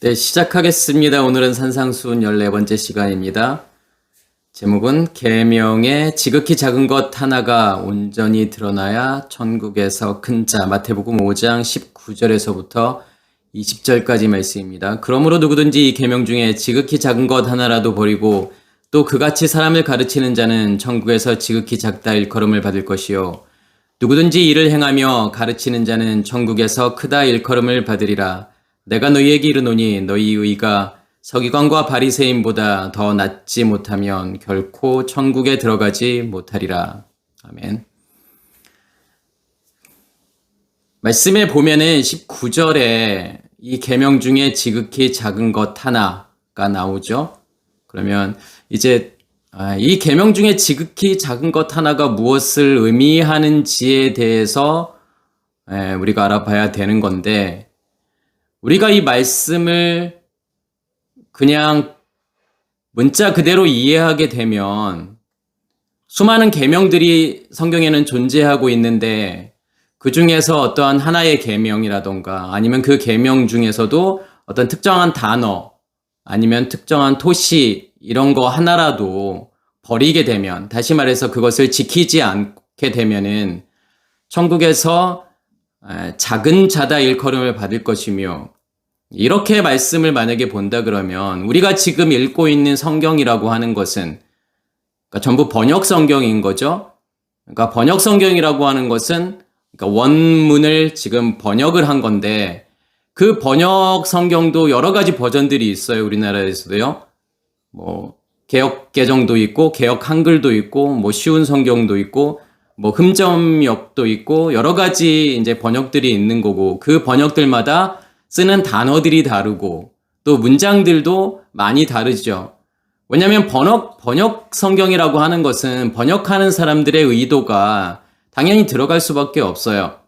네, 시작하겠습니다. 오늘은 산상수훈 14번째 시간입니다. 제목은 계명의 지극히 작은 것 하나가 온전히 드러나야 천국에서 큰 자. 마태복음 5장 19절에서부터 20절까지 말씀입니다. 그러므로 누구든지 이 계명 중에 지극히 작은 것 하나라도 버리고 또 그같이 사람을 가르치는 자는 천국에서 지극히 작다 일컬음을 받을 것이요 누구든지 이를 행하며 가르치는 자는 천국에서 크다 일컬음을 받으리라. 내가 너희에게 이르노니 너희 의가 서기관과 바리새인보다 더 낫지 못하면 결코 천국에 들어가지 못하리라. 아멘. 말씀에 보면은 19절에 이 계명 중에 지극히 작은 것 하나가 나오죠. 그러면 이제 이 계명 중에 지극히 작은 것 하나가 무엇을 의미하는지에 대해서 우리가 알아봐야 되는 건데, 우리가 이 말씀을 그냥 문자 그대로 이해하게 되면 수많은 계명들이 성경에는 존재하고 있는데 그 중에서 어떠한 하나의 계명이라던가 아니면 그 계명 중에서도 어떤 특정한 단어 아니면 특정한 토시 이런 거 하나라도 버리게 되면, 다시 말해서 그것을 지키지 않게 되면은 천국에서 작은 자다 일컬음을 받을 것이며, 이렇게 말씀을 만약에 본다 그러면 우리가 지금 읽고 있는 성경이라고 하는 것은 그러니까 전부 번역 성경인 거죠. 그러니까 번역 성경이라고 하는 것은 그러니까 원문을 지금 번역을 한 건데, 그 번역 성경도 여러 가지 버전들이 있어요. 우리나라에서도요. 뭐 개역 개정도 있고 개역 한글도 있고 뭐 쉬운 성경도 있고 뭐 흠점역도 있고 여러 가지 이제 번역들이 있는 거고, 그 번역들마다 쓰는 단어들이 다르고 또 문장들도 많이 다르죠. 왜냐하면 번역 성경이라고 하는 것은 번역하는 사람들의 의도가 당연히 들어갈 수밖에 없어요.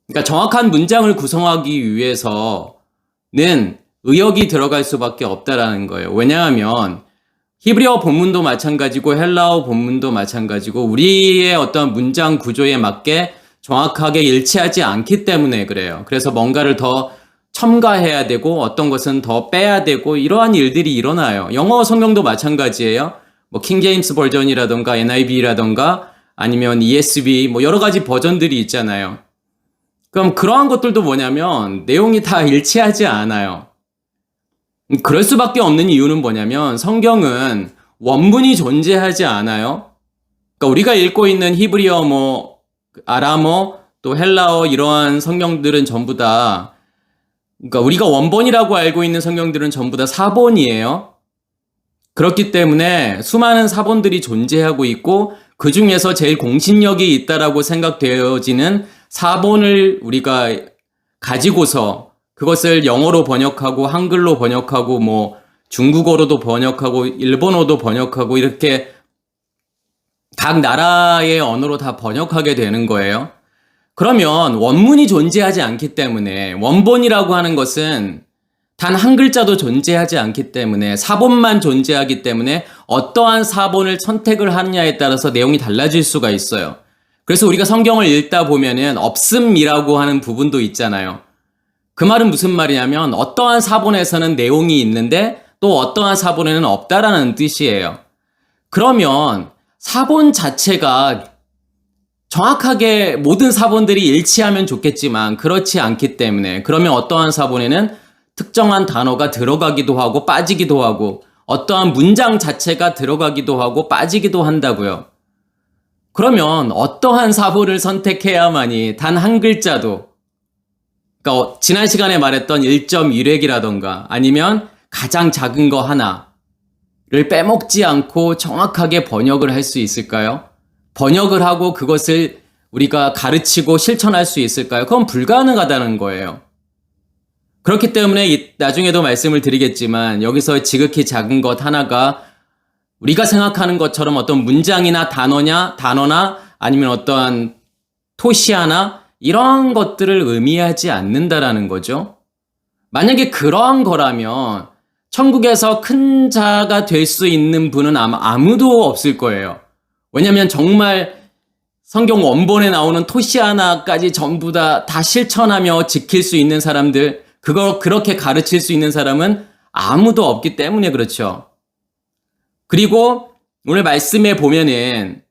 그러니까 정확한 문장을 구성하기 위해서는 의역이 들어갈 수밖에 없다라는 거예요. 왜냐하면 히브리어 본문도 마찬가지고 헬라어 본문도 마찬가지고 우리의 어떤 문장 구조에 맞게 정확하게 일치하지 않기 때문에 그래요. 그래서 뭔가를 더 첨가해야 되고 어떤 것은 더 빼야 되고 이러한 일들이 일어나요. 영어 성경도 마찬가지예요. 뭐 킹제임스 버전이라던가 NIV라던가 아니면 ESV 뭐 여러 가지 버전들이 있잖아요. 그럼 그러한 것들도 뭐냐면 내용이 다 일치하지 않아요. 그럴 수밖에 없는 이유는 뭐냐면 성경은 원문이 존재하지 않아요. 그러니까 우리가 읽고 있는 히브리어, 뭐 아람어, 또 헬라어 이러한 성경들은 전부 다, 그러니까 우리가 원본이라고 알고 있는 성경들은 전부 다 사본이에요. 그렇기 때문에 수많은 사본들이 존재하고 있고 그 중에서 제일 공신력이 있다라고 생각되어지는 사본을 우리가 가지고서 그것을 영어로 번역하고 한글로 번역하고 뭐 중국어로도 번역하고 일본어도 번역하고 이렇게 각 나라의 언어로 다 번역하게 되는 거예요. 그러면 원문이 존재하지 않기 때문에, 원본이라고 하는 것은 단 한 글자도 존재하지 않기 때문에 사본만 존재하기 때문에 어떠한 사본을 선택을 하느냐에 따라서 내용이 달라질 수가 있어요. 그래서 우리가 성경을 읽다 보면은 없음이라고 하는 부분도 있잖아요. 그 말은 무슨 말이냐면 어떠한 사본에서는 내용이 있는데 또 어떠한 사본에는 없다라는 뜻이에요. 그러면 사본 자체가 정확하게 모든 사본들이 일치하면 좋겠지만 그렇지 않기 때문에, 그러면 어떠한 사본에는 특정한 단어가 들어가기도 하고 빠지기도 하고 어떠한 문장 자체가 들어가기도 하고 빠지기도 한다고요. 그러면 어떠한 사본을 선택해야만이 단 한 글자도, 그러니까 지난 시간에 말했던 1.1획이라던가 아니면 가장 작은 거 하나를 빼먹지 않고 정확하게 번역을 할 수 있을까요? 번역을 하고 그것을 우리가 가르치고 실천할 수 있을까요? 그건 불가능하다는 거예요. 그렇기 때문에 나중에도 말씀을 드리겠지만 여기서 지극히 작은 것 하나가 우리가 생각하는 것처럼 어떤 문장이나 단어나 아니면 어떠한 토시 하나 이런 것들을 의미하지 않는다라는 거죠. 만약에 그러한 거라면 천국에서 큰 자가 될 수 있는 분은 아마 아무도 없을 거예요. 왜냐하면 정말 성경 원본에 나오는 토시 하나까지 전부 다 실천하며 지킬 수 있는 사람들, 그렇게 가르칠 수 있는 사람은 아무도 없기 때문에 그렇죠. 그리고 오늘 말씀에 보면은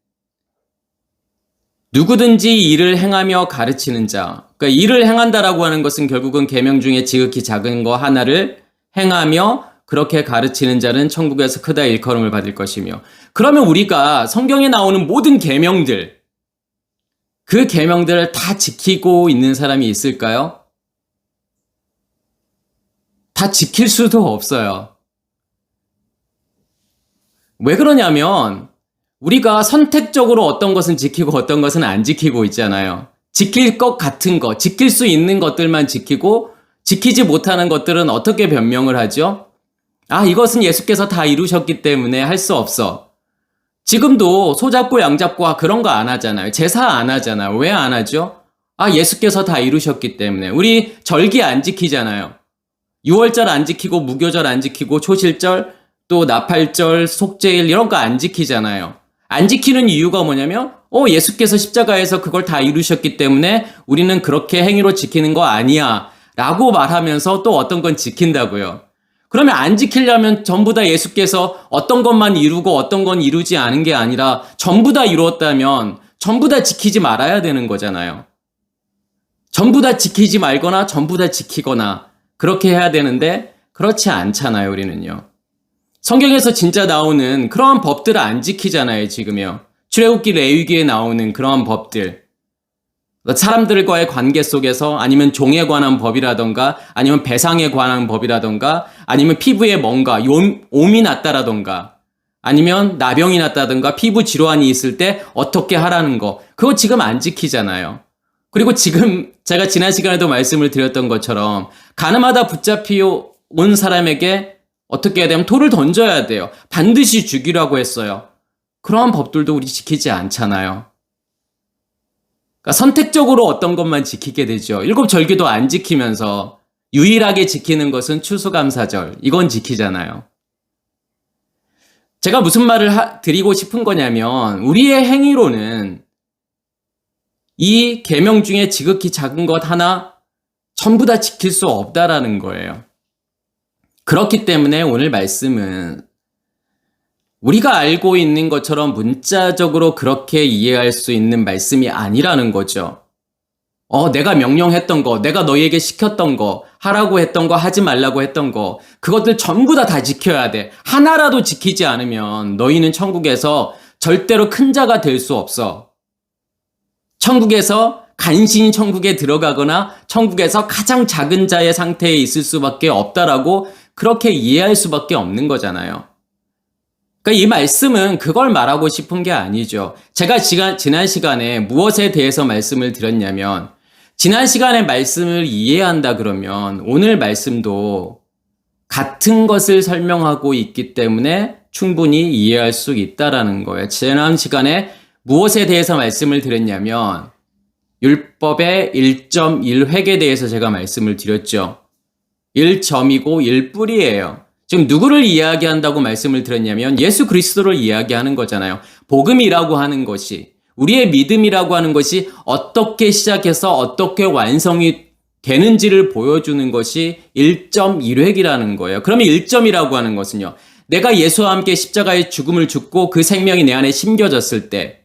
누구든지 일을 행하며 가르치는 자. 그러니까 일을 행한다라고 하는 것은 결국은 계명 중에 지극히 작은 거 하나를 행하며 그렇게 가르치는 자는 천국에서 크다 일컬음을 받을 것이며. 그러면 우리가 성경에 나오는 모든 계명들, 그 계명들을 다 지키고 있는 사람이 있을까요? 다 지킬 수도 없어요. 왜 그러냐면 우리가 선택적으로 어떤 것은 지키고 어떤 것은 안 지키고 있잖아요. 지킬 것 같은 거, 지킬 수 있는 것들만 지키고 지키지 못하는 것들은 어떻게 변명을 하죠? 아, 이것은 예수께서 다 이루셨기 때문에 할 수 없어. 지금도 소잡고 양잡고 그런 거 안 하잖아요. 제사 안 하잖아요. 왜 안 하죠? 아, 예수께서 다 이루셨기 때문에. 우리 절기 안 지키잖아요. 유월절 안 지키고 무교절 안 지키고 초실절 또 나팔절, 속죄일 이런 거 안 지키잖아요. 안 지키는 이유가 뭐냐면 예수께서 십자가에서 그걸 다 이루셨기 때문에 우리는 그렇게 행위로 지키는 거 아니야 라고 말하면서 또 어떤 건 지킨다고요. 그러면 안 지키려면 전부 다 예수께서 어떤 것만 이루고 어떤 건 이루지 않은 게 아니라 전부 다 이루었다면 전부 다 지키지 말아야 되는 거잖아요. 전부 다 지키지 말거나 전부 다 지키거나 그렇게 해야 되는데 그렇지 않잖아요, 우리는요. 성경에서 진짜 나오는 그러한 법들을 안 지키잖아요, 지금요. 출애굽기 레위기에 나오는 그러한 법들. 사람들과의 관계 속에서 아니면 종에 관한 법이라던가 아니면 배상에 관한 법이라던가 아니면 피부에 뭔가 옴이 났다라던가 아니면 나병이 났다던가 피부 질환이 있을 때 어떻게 하라는 거. 그거 지금 안 지키잖아요. 그리고 지금 제가 지난 시간에도 말씀을 드렸던 것처럼 가늠하다 붙잡혀 온 사람에게 어떻게 해야 되면 돌을 던져야 돼요. 반드시 죽이라고 했어요. 그러한 법들도 우리 지키지 않잖아요. 그러니까 선택적으로 어떤 것만 지키게 되죠. 일곱 절기도 안 지키면서 유일하게 지키는 것은 추수감사절. 이건 지키잖아요. 제가 무슨 말을 드리고 싶은 거냐면 우리의 행위로는 이 계명 중에 지극히 작은 것 하나 전부 다 지킬 수 없다라는 거예요. 그렇기 때문에 오늘 말씀은 우리가 알고 있는 것처럼 문자적으로 그렇게 이해할 수 있는 말씀이 아니라는 거죠. 내가 명령했던 거, 내가 너희에게 시켰던 거, 하라고 했던 거, 하지 말라고 했던 거, 그것들 전부 다 지켜야 돼. 하나라도 지키지 않으면 너희는 천국에서 절대로 큰 자가 될 수 없어. 천국에서 간신히 천국에 들어가거나 천국에서 가장 작은 자의 상태에 있을 수밖에 없다라고 그렇게 이해할 수밖에 없는 거잖아요. 그러니까 이 말씀은 그걸 말하고 싶은 게 아니죠. 제가 지난 시간에 무엇에 대해서 말씀을 드렸냐면 지난 시간에 말씀을 이해한다 그러면 오늘 말씀도 같은 것을 설명하고 있기 때문에 충분히 이해할 수 있다라는 거예요. 지난 시간에 무엇에 대해서 말씀을 드렸냐면 율법의 1.1획에 대해서 제가 말씀을 드렸죠. 1점이고 1뿌리예요. 지금 누구를 이야기한다고 말씀을 드렸냐면 예수 그리스도를 이야기하는 거잖아요. 복음이라고 하는 것이, 우리의 믿음이라고 하는 것이 어떻게 시작해서 어떻게 완성이 되는지를 보여주는 것이 1.1획이라는 거예요. 그러면 1점이라고 하는 것은요, 내가 예수와 함께 십자가의 죽음을 죽고 그 생명이 내 안에 심겨졌을 때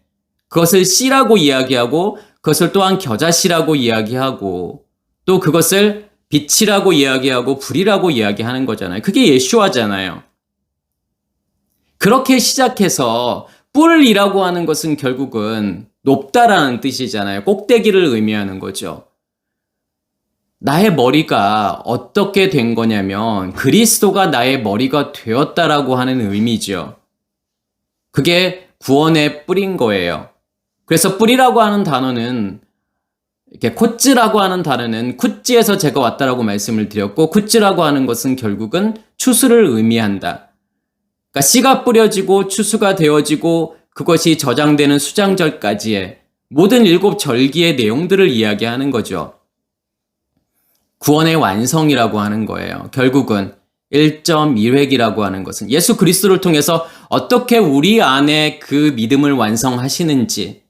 그것을 씨라고 이야기하고 그것을 또한 겨자씨라고 이야기하고 또 그것을 빛이라고 이야기하고 불이라고 이야기하는 거잖아요. 그게 예수와잖아요. 그렇게 시작해서 뿔이라고 하는 것은 결국은 높다라는 뜻이잖아요. 꼭대기를 의미하는 거죠. 나의 머리가 어떻게 된 거냐면 그리스도가 나의 머리가 되었다라고 하는 의미죠. 그게 구원의 뿔인 거예요. 그래서 뿔이라고 하는 단어는 이렇게 콧즈라고 하는 단어는 굿즈에서 제가 왔다라고 말씀을 드렸고 굿즈라고 하는 것은 결국은 추수를 의미한다. 그러니까 씨가 뿌려지고 추수가 되어지고 그것이 저장되는 수장절까지의 모든 7 절기의 내용들을 이야기하는 거죠. 구원의 완성이라고 하는 거예요. 결국은 1.1획이라고 하는 것은 예수 그리스도를 통해서 어떻게 우리 안에 그 믿음을 완성하시는지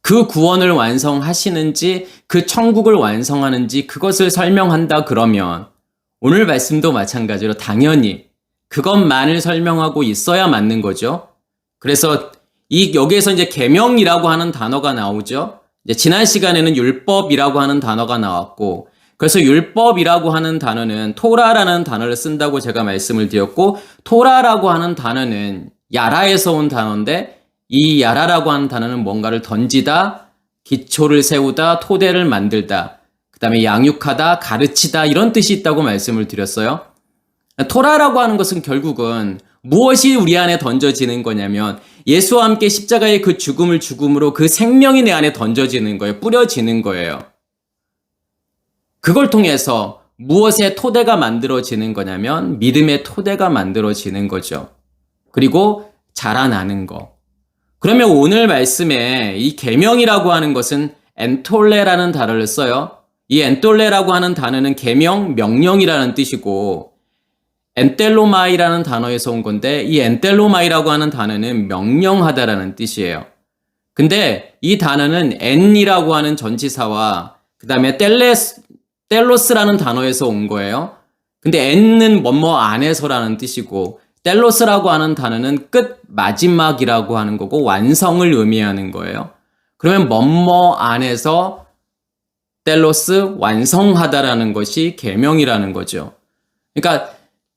그 구원을 완성하시는지, 그 천국을 완성하는지 그것을 설명한다 그러면 오늘 말씀도 마찬가지로 당연히 그것만을 설명하고 있어야 맞는 거죠. 그래서 여기에서 이제 계명이라고 하는 단어가 나오죠. 이제 지난 시간에는 율법이라고 하는 단어가 나왔고, 그래서 율법이라고 하는 단어는 토라라는 단어를 쓴다고 제가 말씀을 드렸고, 토라라고 하는 단어는 야라에서 온 단어인데, 이 야라라고 하는 단어는 뭔가를 던지다, 기초를 세우다, 토대를 만들다, 그 다음에 양육하다, 가르치다 이런 뜻이 있다고 말씀을 드렸어요. 토라라고 하는 것은 결국은 무엇이 우리 안에 던져지는 거냐면 예수와 함께 십자가의 그 죽음을 죽음으로 그 생명이 내 안에 던져지는 거예요. 뿌려지는 거예요. 그걸 통해서 무엇의 토대가 만들어지는 거냐면 믿음의 토대가 만들어지는 거죠. 그리고 자라나는 거. 그러면 오늘 말씀에 이 계명이라고 하는 것은 엔톨레라는 단어를 써요. 이 엔톨레라고 하는 단어는 계명, 명령이라는 뜻이고 엔텔로마이라는 단어에서 온 건데 이 엔텔로마이라고 하는 단어는 명령하다라는 뜻이에요. 근데 이 단어는 엔이라고 하는 전치사와 그 다음에 텔로스라는 단어에서 온 거예요. 근데 엔은 뭐뭐 안에서라는 뜻이고 텔로스라고 하는 단어는 끝, 마지막이라고 하는 거고 완성을 의미하는 거예요. 그러면 뭐뭐 안에서 텔로스, 완성하다라는 것이 계명이라는 거죠. 그러니까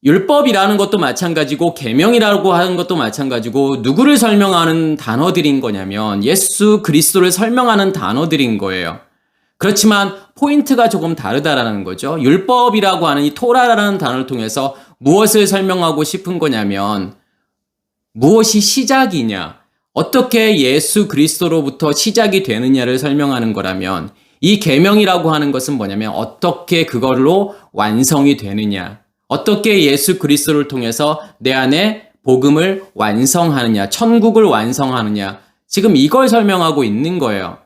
율법이라는 것도 마찬가지고 계명이라고 하는 것도 마찬가지고 누구를 설명하는 단어들인 거냐면 예수 그리스도를 설명하는 단어들인 거예요. 그렇지만 포인트가 조금 다르다라는 거죠. 율법이라고 하는 이 토라라는 단어를 통해서 무엇을 설명하고 싶은 거냐면 무엇이 시작이냐, 어떻게 예수 그리스도로부터 시작이 되느냐를 설명하는 거라면 이 계명이라고 하는 것은 뭐냐면 어떻게 그걸로 완성이 되느냐, 어떻게 예수 그리스도를 통해서 내 안에 복음을 완성하느냐, 천국을 완성하느냐, 지금 이걸 설명하고 있는 거예요.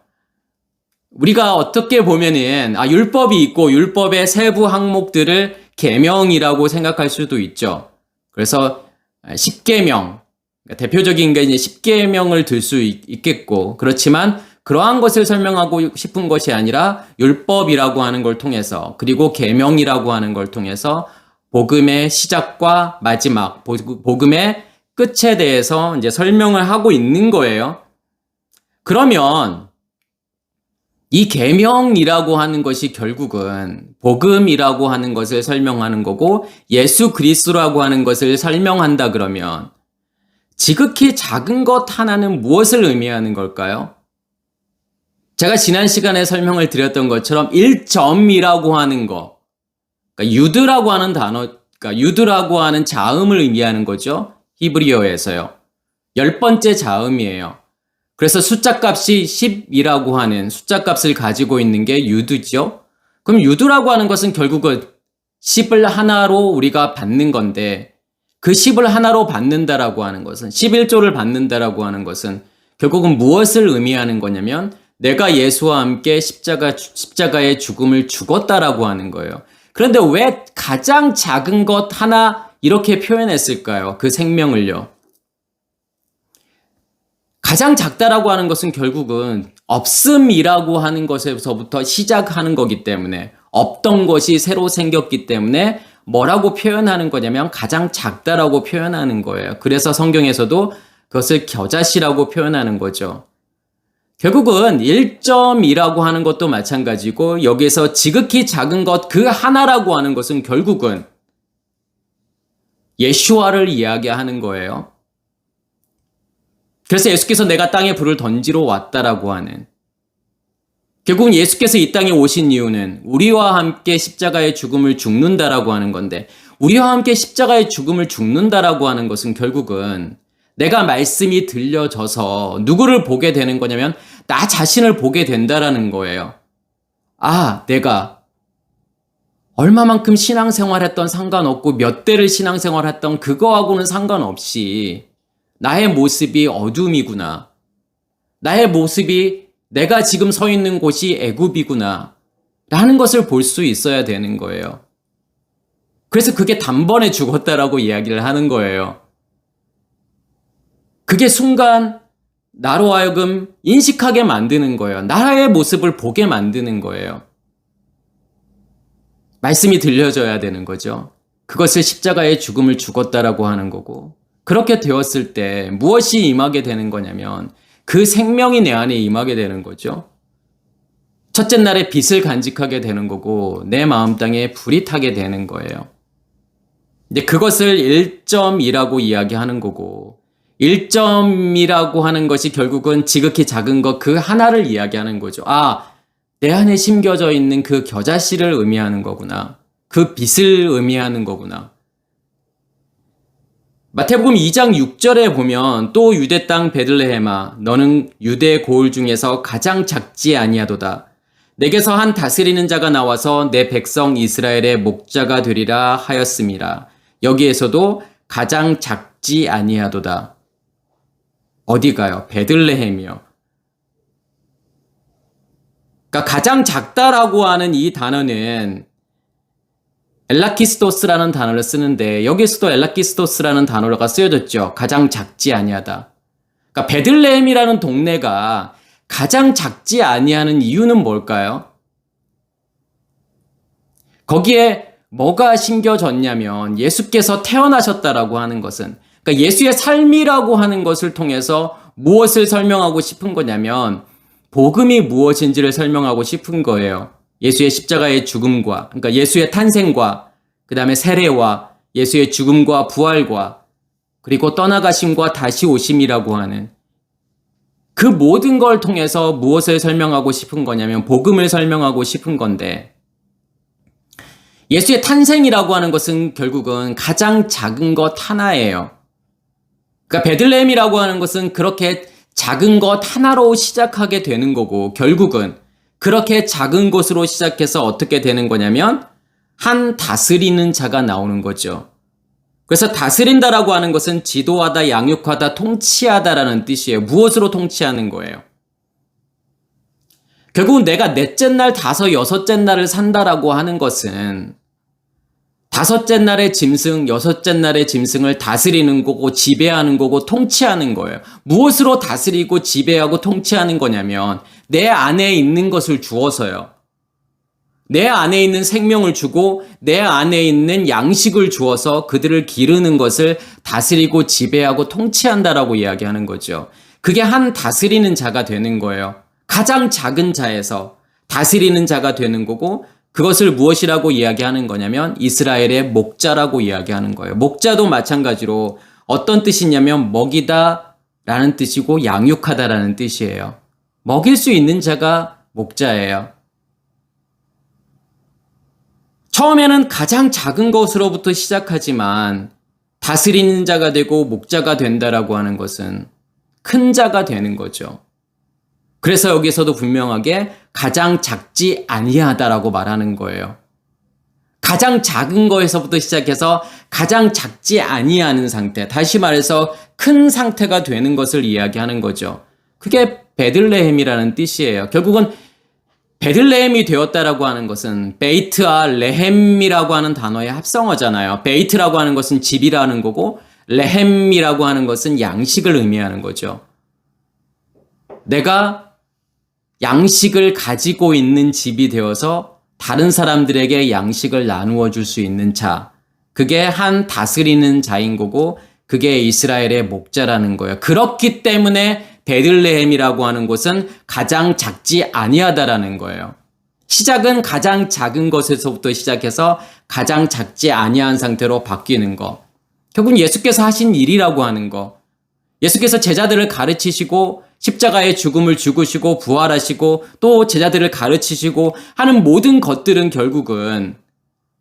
우리가 어떻게 보면은 율법이 있고 율법의 세부 항목들을 계명이라고 생각할 수도 있죠. 그래서 10계명, 대표적인 게 이제 10계명을 들 수 있겠고, 그렇지만 그러한 것을 설명하고 싶은 것이 아니라 율법이라고 하는 걸 통해서 그리고 계명이라고 하는 걸 통해서 복음의 시작과 마지막, 복음의 끝에 대해서 이제 설명을 하고 있는 거예요. 그러면 이 계명이라고 하는 것이 결국은 복음이라고 하는 것을 설명하는 거고 예수 그리스도라고 하는 것을 설명한다 그러면 지극히 작은 것 하나는 무엇을 의미하는 걸까요? 제가 지난 시간에 설명을 드렸던 것처럼 1점이라고 하는 거, 그러니까 유드라고 하는 단어, 그러니까 유드라고 하는 자음을 의미하는 거죠. 히브리어에서요. 10번째 자음이에요. 그래서 숫자값이 10이라고 하는 숫자값을 가지고 있는 게 유드죠. 그럼 유드라고 하는 것은 결국은 10을 하나로 우리가 받는 건데 그 10을 하나로 받는다라고 하는 것은 11조를 받는다라고 하는 것은 결국은 무엇을 의미하는 거냐면 내가 예수와 함께 십자가의 죽음을 죽었다라고 하는 거예요. 그런데 왜 가장 작은 것 하나 이렇게 표현했을까요? 그 생명을요. 가장 작다라고 하는 것은 결국은 없음이라고 하는 것에서부터 시작하는 거기 때문에 없던 것이 새로 생겼기 때문에 뭐라고 표현하는 거냐면 가장 작다라고 표현하는 거예요. 그래서 성경에서도 그것을 겨자씨라고 표현하는 거죠. 결국은 1점이라고 하는 것도 마찬가지고 여기에서 지극히 작은 것 그 하나라고 하는 것은 결국은 예수와를 이야기하는 거예요. 그래서 예수께서 내가 땅에 불을 던지러 왔다라고 하는, 결국은 예수께서 이 땅에 오신 이유는 우리와 함께 십자가의 죽음을 죽는다라고 하는 건데, 우리와 함께 십자가의 죽음을 죽는다라고 하는 것은 결국은 내가 말씀이 들려져서 누구를 보게 되는 거냐면 나 자신을 보게 된다라는 거예요. 내가 얼마만큼 신앙생활했던 상관없고 몇 대를 신앙생활했던 그거하고는 상관없이 나의 모습이 어둠이구나. 나의 모습이 내가 지금 서 있는 곳이 애굽이구나. 라는 것을 볼 수 있어야 되는 거예요. 그래서 그게 단번에 죽었다라고 이야기를 하는 거예요. 그게 순간 나로 하여금 인식하게 만드는 거예요. 나의 모습을 보게 만드는 거예요. 말씀이 들려져야 되는 거죠. 그것을 십자가의 죽음을 죽었다라고 하는 거고, 그렇게 되었을 때 무엇이 임하게 되는 거냐면 그 생명이 내 안에 임하게 되는 거죠. 첫째 날에 빛을 간직하게 되는 거고 내 마음 땅에 불이 타게 되는 거예요. 이제 그것을 1점이라고 이야기하는 거고, 1점이라고 하는 것이 결국은 지극히 작은 것 그 하나를 이야기하는 거죠. 아, 내 안에 심겨져 있는 그 겨자씨를 의미하는 거구나. 그 빛을 의미하는 거구나. 마태복음 2장 6절에 보면 또 유대 땅 베들레헴아 너는 유대 고을 중에서 가장 작지 아니하도다. 내게서 한 다스리는 자가 나와서 내 백성 이스라엘의 목자가 되리라 하였음이라. 여기에서도 가장 작지 아니하도다. 어디가요? 베들레헴이요. 그러니까 가장 작다라고 하는 이 단어는 엘라키스토스라는 단어를 쓰는데 여기서도 엘라키스토스라는 단어가 쓰여졌죠. 가장 작지 아니하다. 그러니까 베들레헴이라는 동네가 가장 작지 아니하는 이유는 뭘까요? 거기에 뭐가 심겨졌냐면 예수께서 태어나셨다라고 하는 것은, 그러니까 예수의 삶이라고 하는 것을 통해서 무엇을 설명하고 싶은 거냐면 복음이 무엇인지를 설명하고 싶은 거예요. 예수의 십자가의 죽음과, 그러니까 예수의 탄생과, 그 다음에 세례와, 예수의 죽음과 부활과, 그리고 떠나가심과 다시 오심이라고 하는 그 모든 걸 통해서 무엇을 설명하고 싶은 거냐면 복음을 설명하고 싶은 건데, 예수의 탄생이라고 하는 것은 결국은 가장 작은 것 하나예요. 그러니까 베들레헴이라고 하는 것은 그렇게 작은 것 하나로 시작하게 되는 거고, 결국은 그렇게 작은 것으로 시작해서 어떻게 되는 거냐면 한 다스리는 자가 나오는 거죠. 그래서 다스린다라고 하는 것은 지도하다, 양육하다, 통치하다라는 뜻이에요. 무엇으로 통치하는 거예요? 결국은 내가 넷째 날, 다섯, 여섯째 날을 산다라고 하는 것은 다섯째 날의 짐승, 여섯째 날의 짐승을 다스리는 거고 지배하는 거고 통치하는 거예요. 무엇으로 다스리고 지배하고 통치하는 거냐면 내 안에 있는 것을 주어서요. 내 안에 있는 생명을 주고 내 안에 있는 양식을 주어서 그들을 기르는 것을 다스리고 지배하고 통치한다라고 이야기하는 거죠. 그게 한 다스리는 자가 되는 거예요. 가장 작은 자에서 다스리는 자가 되는 거고, 그것을 무엇이라고 이야기하는 거냐면 이스라엘의 목자라고 이야기하는 거예요. 목자도 마찬가지로 어떤 뜻이냐면 먹이다 라는 뜻이고 양육하다 라는 뜻이에요. 먹일 수 있는 자가 목자예요. 처음에는 가장 작은 것으로부터 시작하지만 다스리는 자가 되고 목자가 된다라고 하는 것은 큰 자가 되는 거죠. 그래서 여기서도 분명하게 가장 작지 아니하다라고 말하는 거예요. 가장 작은 거에서부터 시작해서 가장 작지 아니하는 상태, 다시 말해서 큰 상태가 되는 것을 이야기하는 거죠. 그게 베들레헴이라는 뜻이에요. 결국은 베들레헴이 되었다라고 하는 것은 베이트와 레헴이라고 하는 단어의 합성어잖아요. 베이트라고 하는 것은 집이라는 거고 레헴이라고 하는 것은 양식을 의미하는 거죠. 내가 양식을 가지고 있는 집이 되어서 다른 사람들에게 양식을 나누어 줄 수 있는 자, 그게 한 다스리는 자인 거고 그게 이스라엘의 목자라는 거예요. 그렇기 때문에 베들레헴이라고 하는 곳은 가장 작지 아니하다라는 거예요. 시작은 가장 작은 것에서부터 시작해서 가장 작지 아니한 상태로 바뀌는 거. 결국은 예수께서 하신 일이라고 하는 거. 예수께서 제자들을 가르치시고 십자가의 죽음을 죽으시고 부활하시고 또 제자들을 가르치시고 하는 모든 것들은 결국은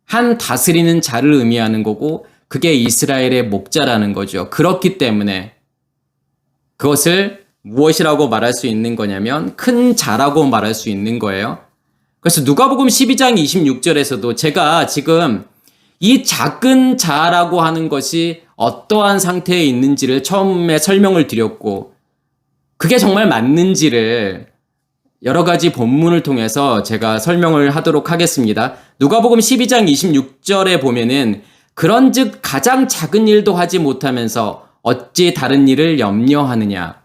한 다스리는 자를 의미하는 거고 그게 이스라엘의 목자라는 거죠. 그렇기 때문에 그것을 무엇이라고 말할 수 있는 거냐면 큰 자라고 말할 수 있는 거예요. 그래서 누가복음 12장 26절에서도 제가 지금 이 작은 자라고 하는 것이 어떠한 상태에 있는지를 처음에 설명을 드렸고 그게 정말 맞는지를 여러 가지 본문을 통해서 제가 설명을 하도록 하겠습니다. 누가복음 12장 26절에 보면은 그런즉 가장 작은 일도 하지 못하면서 어찌 다른 일을 염려하느냐.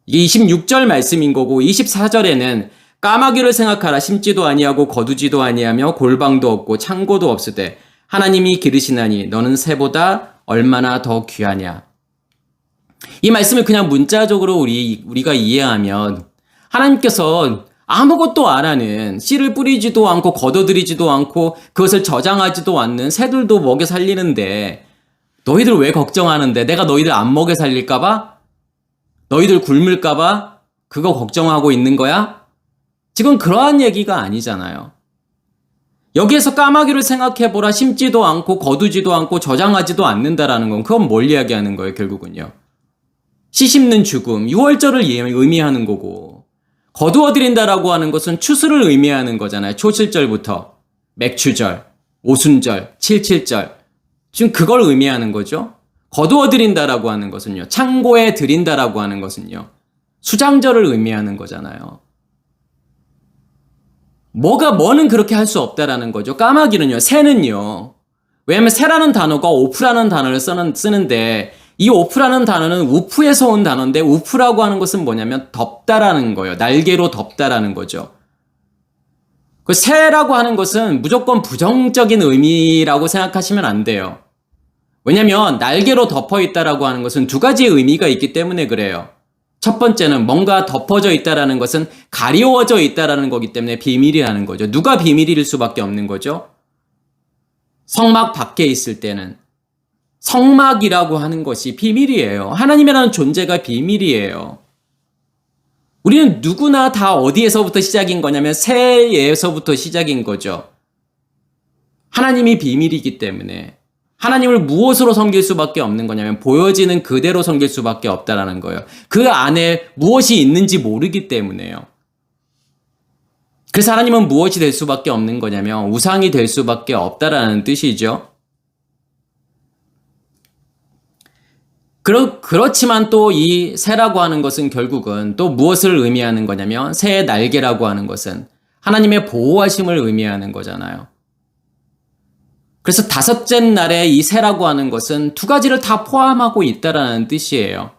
이게 26절 말씀인 거고 24절에는 까마귀를 생각하라. 심지도 아니하고 거두지도 아니하며 골방도 없고 창고도 없으되 하나님이 기르시나니 너는 새보다 얼마나 더 귀하냐. 이 말씀을 그냥 문자적으로 우리가 이해하면 하나님께서 아무것도 안 하는, 씨를 뿌리지도 않고 걷어들이지도 않고 그것을 저장하지도 않는 새들도 먹여 살리는데 너희들 왜 걱정하는데? 내가 너희들 안 먹여 살릴까봐? 너희들 굶을까봐? 그거 걱정하고 있는 거야? 지금 그러한 얘기가 아니잖아요. 여기에서 까마귀를 생각해보라. 심지도 않고 거두지도 않고 저장하지도 않는다라는 건 그건 뭘 이야기하는 거예요, 결국은요. 씨 씹는 죽음, 6월절을 의미하는 거고, 거두어들인다라고 하는 것은 추수를 의미하는 거잖아요. 초실절부터 맥추절, 오순절, 칠칠절. 지금 그걸 의미하는 거죠. 거두어들인다라고 하는 것은요. 창고에 들인다라고 하는 것은요. 수장절을 의미하는 거잖아요. 뭐는 그렇게 할 수 없다라는 거죠. 까마귀는요. 새는요. 왜냐하면 새라는 단어가 오프라는 단어를 쓰는데 이 오프라는 단어는 우프에서 온 단어인데 우프라고 하는 것은 뭐냐면 덮다라는 거예요. 날개로 덮다라는 거죠. 그 새라고 하는 것은 무조건 부정적인 의미라고 생각하시면 안 돼요. 왜냐하면 날개로 덮어 있다라고 하는 것은 두 가지의 의미가 있기 때문에 그래요. 첫 번째는 뭔가 덮어져 있다라는 것은 가리워져 있다라는 거기 때문에 비밀이라는 거죠. 누가 비밀일 수밖에 없는 거죠? 성막 밖에 있을 때는 성막이라고 하는 것이 비밀이에요. 하나님이라는 존재가 비밀이에요. 우리는 누구나 다 어디에서부터 시작인 거냐면 새에서부터 시작인 거죠. 하나님이 비밀이기 때문에 하나님을 무엇으로 섬길 수밖에 없는 거냐면 보여지는 그대로 섬길 수밖에 없다라는 거예요. 그 안에 무엇이 있는지 모르기 때문에요. 그래서 하나님은 무엇이 될 수밖에 없는 거냐면 우상이 될 수밖에 없다라는 뜻이죠. 그렇지만 또 이 새라고 하는 것은 결국은 또 무엇을 의미하는 거냐면 새의 날개라고 하는 것은 하나님의 보호하심을 의미하는 거잖아요. 그래서 다섯째 날에 이 새라고 하는 것은 두 가지를 다 포함하고 있다라는 뜻이에요.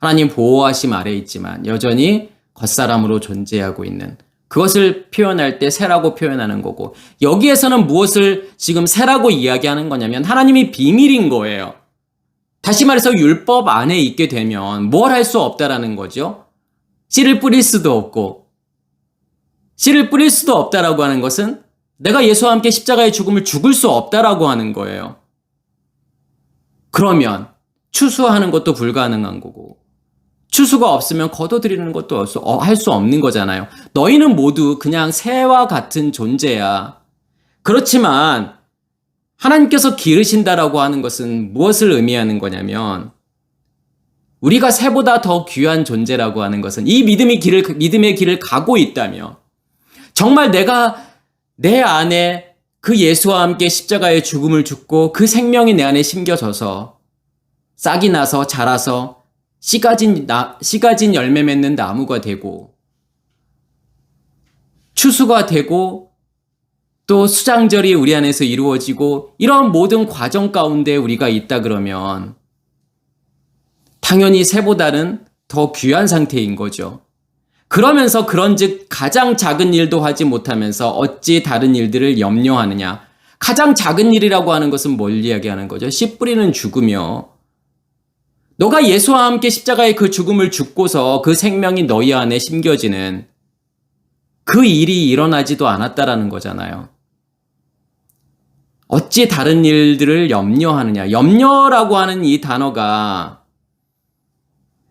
하나님 보호하심 아래 있지만 여전히 겉사람으로 존재하고 있는 그것을 표현할 때 새라고 표현하는 거고 여기에서는 무엇을 지금 새라고 이야기하는 거냐면 하나님이 비밀인 거예요. 다시 말해서 율법 안에 있게 되면 뭘 할 수 없다라는 거죠. 씨를 뿌릴 수도 없고 씨를 뿌릴 수도 없다라고 하는 것은 내가 예수와 함께 십자가의 죽음을 죽을 수 없다라고 하는 거예요. 그러면 추수하는 것도 불가능한 거고 추수가 없으면 거둬들이는 것도 할 수 없는 거잖아요. 너희는 모두 그냥 새와 같은 존재야. 그렇지만 하나님께서 기르신다라고 하는 것은 무엇을 의미하는 거냐면 우리가 새보다 더 귀한 존재라고 하는 것은 이 믿음의 길을 가고 있다면 정말 내가 내 안에 그 예수와 함께 십자가의 죽음을 죽고 그 생명이 내 안에 심겨져서 싹이 나서 자라서 씨 가진 열매 맺는 나무가 되고 추수가 되고 또 수장절이 우리 안에서 이루어지고 이런 모든 과정 가운데 우리가 있다 그러면 당연히 새보다는 더 귀한 상태인 거죠. 그러면서 그런즉 가장 작은 일도 하지 못하면서 어찌 다른 일들을 염려하느냐. 가장 작은 일이라고 하는 것은 뭘 이야기하는 거죠? 씨 뿌리는 죽으며 너가 예수와 함께 십자가의 그 죽음을 죽고서 그 생명이 너희 안에 심겨지는 그 일이 일어나지도 않았다라는 거잖아요. 어찌 다른 일들을 염려하느냐. 염려라고 하는 이 단어가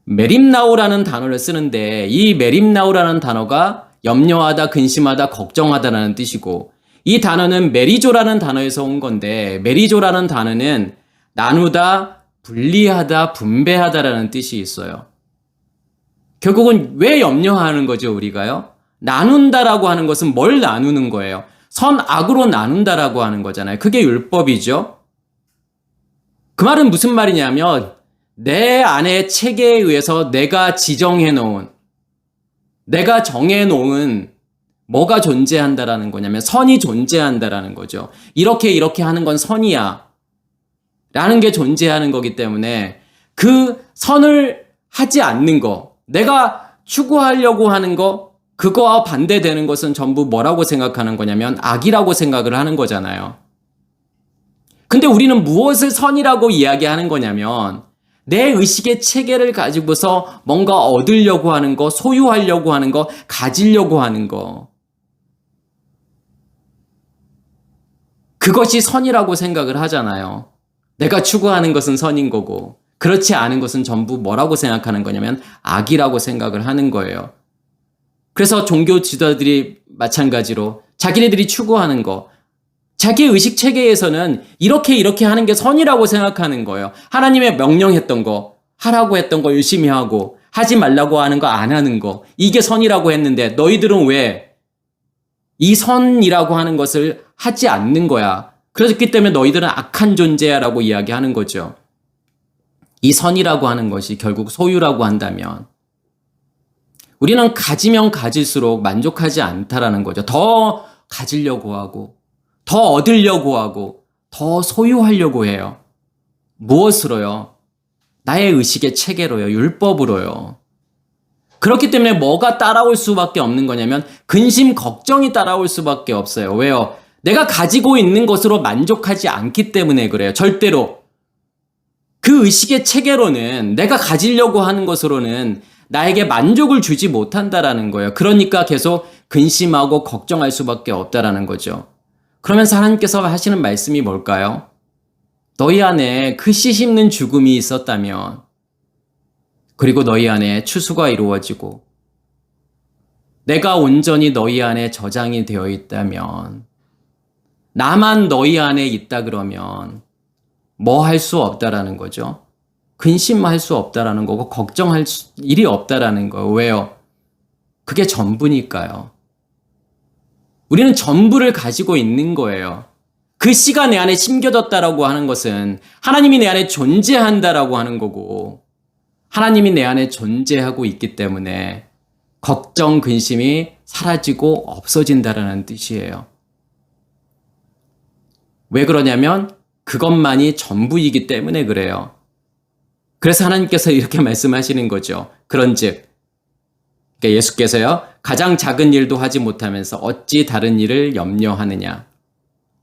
메림나우라는 단어를 쓰는데 이 메림나우라는 단어가 염려하다, 근심하다, 걱정하다라는 뜻이고 이 단어는 메리조라는 단어에서 온 건데 메리조라는 단어는 나누다, 분리하다, 분배하다라는 뜻이 있어요. 결국은 왜 염려하는 거죠, 우리가요? 나눈다라고 하는 것은 뭘 나누는 거예요? 선악으로 나눈다라고 하는 거잖아요. 그게 율법이죠. 그 말은 무슨 말이냐면 내 안의 체계에 의해서 내가 지정해놓은 내가 정해놓은 뭐가 존재한다라는 거냐면 선이 존재한다라는 거죠. 이렇게 하는 건 선이야 라는 게 존재하는 거기 때문에 그 선을 하지 않는 거 내가 추구하려고 하는 거, 그거와 반대되는 것은 전부 뭐라고 생각하는 거냐면 악이라고 생각을 하는 거잖아요. 근데 우리는 무엇을 선이라고 이야기하는 거냐면 내 의식의 체계를 가지고서 뭔가 얻으려고 하는 거, 소유하려고 하는 거, 가지려고 하는 거. 그것이 선이라고 생각을 하잖아요. 내가 추구하는 것은 선인 거고 그렇지 않은 것은 전부 뭐라고 생각하는 거냐면 악이라고 생각을 하는 거예요. 그래서 종교 지도자들이 마찬가지로 자기네들이 추구하는 거, 자기 의식 체계에서는 이렇게 하는 게 선이라고 생각하는 거예요. 하나님의 명령했던 거, 하라고 했던 거 열심히 하고 하지 말라고 하는 거 안 하는 거, 이게 선이라고 했는데 너희들은 왜 이 선이라고 하는 것을 하지 않는 거야? 그렇기 때문에 너희들은 악한 존재야라고 이야기하는 거죠. 이 선이라고 하는 것이 결국 소유라고 한다면 우리는 가지면 가질수록 만족하지 않다라는 거죠. 더 가지려고 하고 더 얻으려고 하고 더 소유하려고 해요. 무엇으로요? 나의 의식의 체계로요. 율법으로요. 그렇기 때문에 뭐가 따라올 수밖에 없는 거냐면 근심, 걱정이 따라올 수밖에 없어요. 왜요? 내가 가지고 있는 것으로 만족하지 않기 때문에 그래요. 절대로. 그 의식의 체계로는 내가 가지려고 하는 것으로는 나에게 만족을 주지 못한다라는 거예요. 그러니까 계속 근심하고 걱정할 수밖에 없다라는 거죠. 그러면서 하나님께서 하시는 말씀이 뭘까요? 너희 안에 그 씨 씹는 죽음이 있었다면, 그리고 너희 안에 추수가 이루어지고 내가 온전히 너희 안에 저장이 되어 있다면, 나만 너희 안에 있다 그러면 뭐 할 수 없다라는 거죠. 근심할 수 없다라는 거고 걱정할 일이 없다라는 거예요. 왜요? 그게 전부니까요. 우리는 전부를 가지고 있는 거예요. 그 씨가 내 안에 심겨졌다라고 하는 것은 하나님이 내 안에 존재한다라고 하는 거고, 하나님이 내 안에 존재하고 있기 때문에 걱정, 근심이 사라지고 없어진다라는 뜻이에요. 왜 그러냐면 그것만이 전부이기 때문에 그래요. 그래서 하나님께서 이렇게 말씀하시는 거죠. 그런즉 그러니까 예수께서요, 가장 작은 일도 하지 못하면서 어찌 다른 일을 염려하느냐.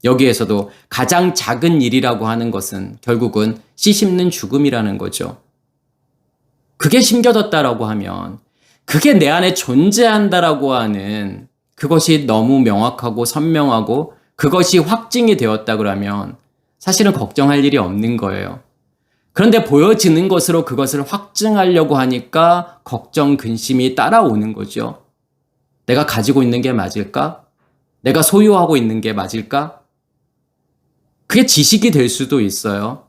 여기에서도 가장 작은 일이라고 하는 것은 결국은 씨 씹는 죽음이라는 거죠. 그게 심겨졌다라고 하면, 그게 내 안에 존재한다라고 하는 그것이 너무 명확하고 선명하고 그것이 확증이 되었다 그러면 사실은 걱정할 일이 없는 거예요. 그런데 보여지는 것으로 그것을 확증하려고 하니까 걱정, 근심이 따라오는 거죠. 내가 가지고 있는 게 맞을까? 내가 소유하고 있는 게 맞을까? 그게 지식이 될 수도 있어요.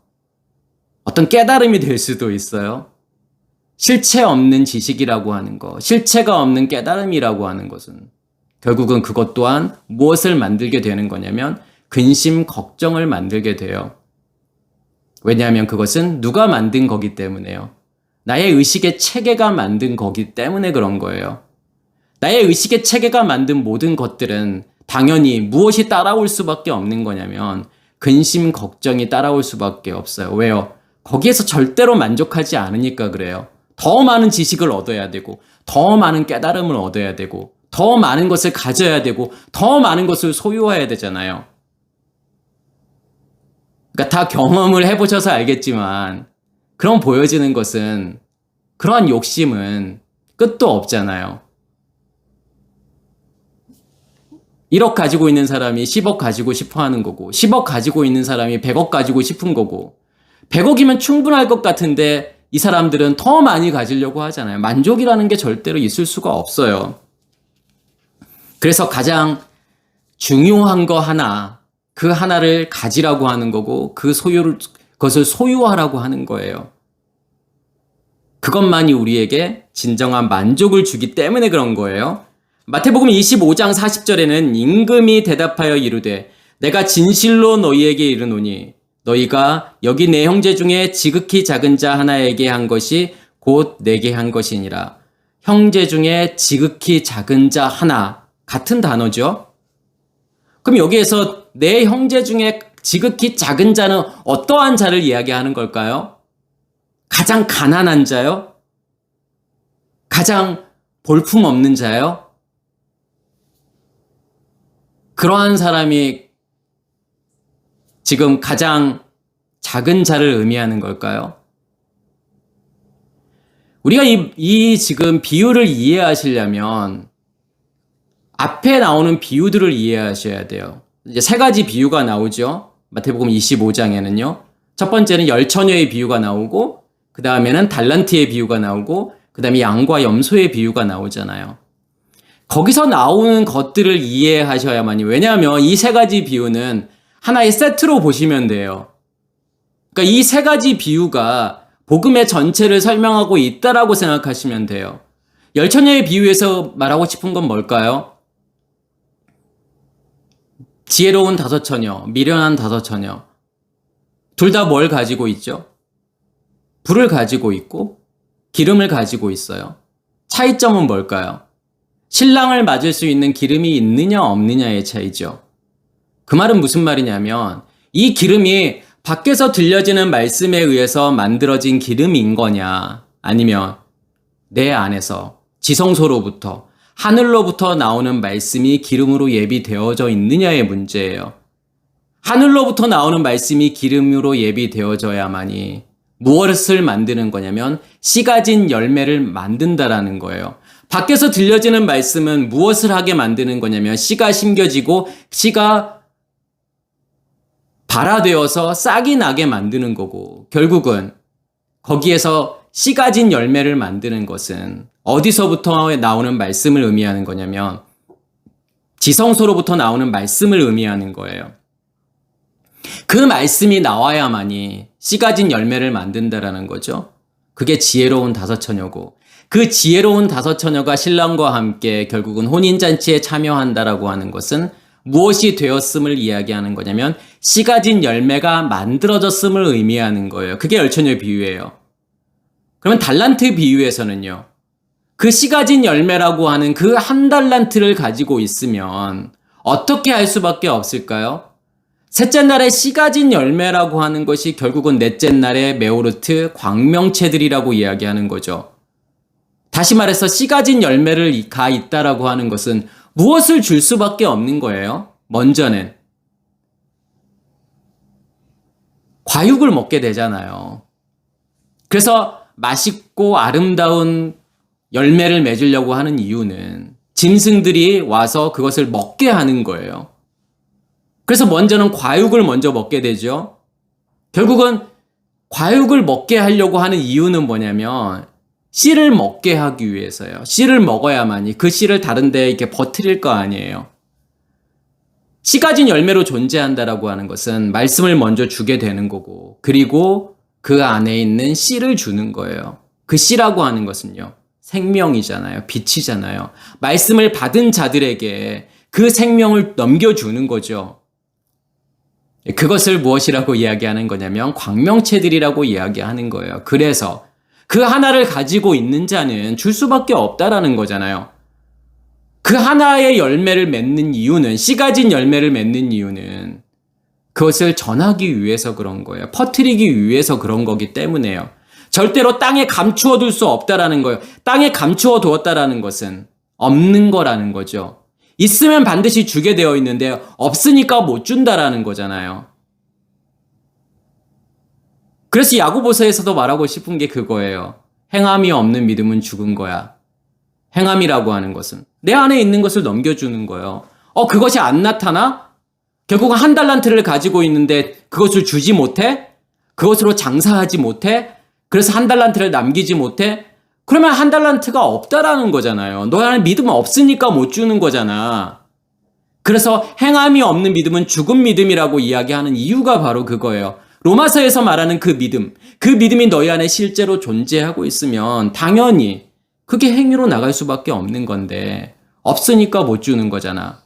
어떤 깨달음이 될 수도 있어요. 실체 없는 지식이라고 하는 거, 실체가 없는 깨달음이라고 하는 것은 결국은 그것 또한 무엇을 만들게 되는 거냐면 근심, 걱정을 만들게 돼요. 왜냐하면 그것은 누가 만든 거기 때문에요. 나의 의식의 체계가 만든 거기 때문에 그런 거예요. 나의 의식의 체계가 만든 모든 것들은 당연히 무엇이 따라올 수밖에 없는 거냐면 근심, 걱정이 따라올 수밖에 없어요. 왜요? 거기에서 절대로 만족하지 않으니까 그래요. 더 많은 지식을 얻어야 되고, 더 많은 깨달음을 얻어야 되고, 더 많은 것을 가져야 되고, 더 많은 것을 소유해야 되잖아요. 그러니까 다 경험을 해보셔서 알겠지만, 그럼 보여지는 것은, 그러한 욕심은 끝도 없잖아요. 1억 가지고 있는 사람이 10억 가지고 싶어 하는 거고, 10억 가지고 있는 사람이 100억 가지고 싶은 거고, 100억이면 충분할 것 같은데 이 사람들은 더 많이 가지려고 하잖아요. 만족이라는 게 절대로 있을 수가 없어요. 그래서 가장 중요한 거 하나, 그 하나를 가지라고 하는 거고 그것을 소유하라고 하는 거예요. 그것만이 우리에게 진정한 만족을 주기 때문에 그런 거예요. 마태복음 25장 40절에는 임금이 대답하여 이르되 내가 진실로 너희에게 이르노니 너희가 여기 내 형제 중에 지극히 작은 자 하나에게 한 것이 곧 내게 한 것이니라. 형제 중에 지극히 작은 자 하나, 같은 단어죠. 그럼 여기에서 내 형제 중에 지극히 작은 자는 어떠한 자를 이야기하는 걸까요? 가장 가난한 자요? 가장 볼품없는 자요? 그러한 사람이 지금 가장 작은 자를 의미하는 걸까요? 우리가 이 지금 비유를 이해하시려면 앞에 나오는 비유들을 이해하셔야 돼요. 이제 세 가지 비유가 나오죠. 마태복음 25장에는요. 첫 번째는 열처녀의 비유가 나오고, 그 다음에는 달란트의 비유가 나오고, 그 다음에 양과 염소의 비유가 나오잖아요. 거기서 나오는 것들을 이해하셔야만이, 왜냐하면 이 세 가지 비유는 하나의 세트로 보시면 돼요. 그러니까 이 세 가지 비유가 복음의 전체를 설명하고 있다라고 생각하시면 돼요. 열처녀의 비유에서 말하고 싶은 건 뭘까요? 지혜로운 다섯 처녀, 미련한 다섯 처녀. 둘 다 뭘 가지고 있죠? 불을 가지고 있고 기름을 가지고 있어요. 차이점은 뭘까요? 신랑을 맞을 수 있는 기름이 있느냐 없느냐의 차이죠. 그 말은 무슨 말이냐면 이 기름이 밖에서 들려지는 말씀에 의해서 만들어진 기름인 거냐, 아니면 내 안에서 지성소로부터 하늘로부터 나오는 말씀이 기름으로 예비되어져 있느냐의 문제예요. 하늘로부터 나오는 말씀이 기름으로 예비되어져야만이 무엇을 만드는 거냐면 씨 가진 열매를 만든다라는 거예요. 밖에서 들려지는 말씀은 무엇을 하게 만드는 거냐면 씨가 심겨지고 씨가 발화되어서 싹이 나게 만드는 거고, 결국은 거기에서 씨 가진 열매를 만드는 것은 어디서부터 나오는 말씀을 의미하는 거냐면 지성소로부터 나오는 말씀을 의미하는 거예요. 그 말씀이 나와야만이 씨 가진 열매를 만든다라는 거죠. 그게 지혜로운 다섯 처녀고, 그 지혜로운 다섯 처녀가 신랑과 함께 결국은 혼인잔치에 참여한다라고 하는 것은 무엇이 되었음을 이야기하는 거냐면 씨 가진 열매가 만들어졌음을 의미하는 거예요. 그게 열처녀의 비유예요. 그러면 달란트 비유에서는요, 그 씨 가진 열매라고 하는 그 한 달란트를 가지고 있으면 어떻게 할 수밖에 없을까요? 셋째 날에 씨 가진 열매라고 하는 것이 결국은 넷째 날에 메오르트 광명체들이라고 이야기하는 거죠. 다시 말해서 씨 가진 열매를 가 있다라고 하는 것은 무엇을 줄 수밖에 없는 거예요? 먼저는 과육을 먹게 되잖아요. 그래서 맛있고 아름다운 열매를 맺으려고 하는 이유는 짐승들이 와서 그것을 먹게 하는 거예요. 그래서 먼저는 과육을 먼저 먹게 되죠. 결국은 과육을 먹게 하려고 하는 이유는 뭐냐면 씨를 먹게 하기 위해서요. 씨를 먹어야만이 그 씨를 다른 데에 이렇게 퍼뜨릴 거 아니에요. 씨 가진 열매로 존재한다라고 하는 것은 말씀을 먼저 주게 되는 거고, 그리고 그 안에 있는 씨를 주는 거예요. 그 씨라고 하는 것은요, 생명이잖아요. 빛이잖아요. 말씀을 받은 자들에게 그 생명을 넘겨주는 거죠. 그것을 무엇이라고 이야기하는 거냐면 광명체들이라고 이야기하는 거예요. 그래서 그 하나를 가지고 있는 자는 줄 수밖에 없다라는 거잖아요. 그 하나의 열매를 맺는 이유는, 씨 가진 열매를 맺는 이유는 그것을 전하기 위해서 그런 거예요. 퍼뜨리기 위해서 그런 거기 때문에요. 절대로 땅에 감추어 둘 수 없다라는 거예요. 땅에 감추어 두었다라는 것은 없는 거라는 거죠. 있으면 반드시 주게 되어 있는데 없으니까 못 준다라는 거잖아요. 그래서 야고보서에서도 말하고 싶은 게 그거예요. 행함이 없는 믿음은 죽은 거야. 행함이라고 하는 것은 내 안에 있는 것을 넘겨주는 거예요. 그것이 안 나타나? 결국은 한 달란트를 가지고 있는데 그것을 주지 못해? 그것으로 장사하지 못해? 그래서 한 달란트를 남기지 못해? 그러면 한 달란트가 없다라는 거잖아요. 너 안에 믿음은 없으니까 못 주는 거잖아. 그래서 행함이 없는 믿음은 죽은 믿음이라고 이야기하는 이유가 바로 그거예요. 로마서에서 말하는 그 믿음이 너희 안에 실제로 존재하고 있으면 당연히 그게 행위로 나갈 수밖에 없는 건데 없으니까 못 주는 거잖아.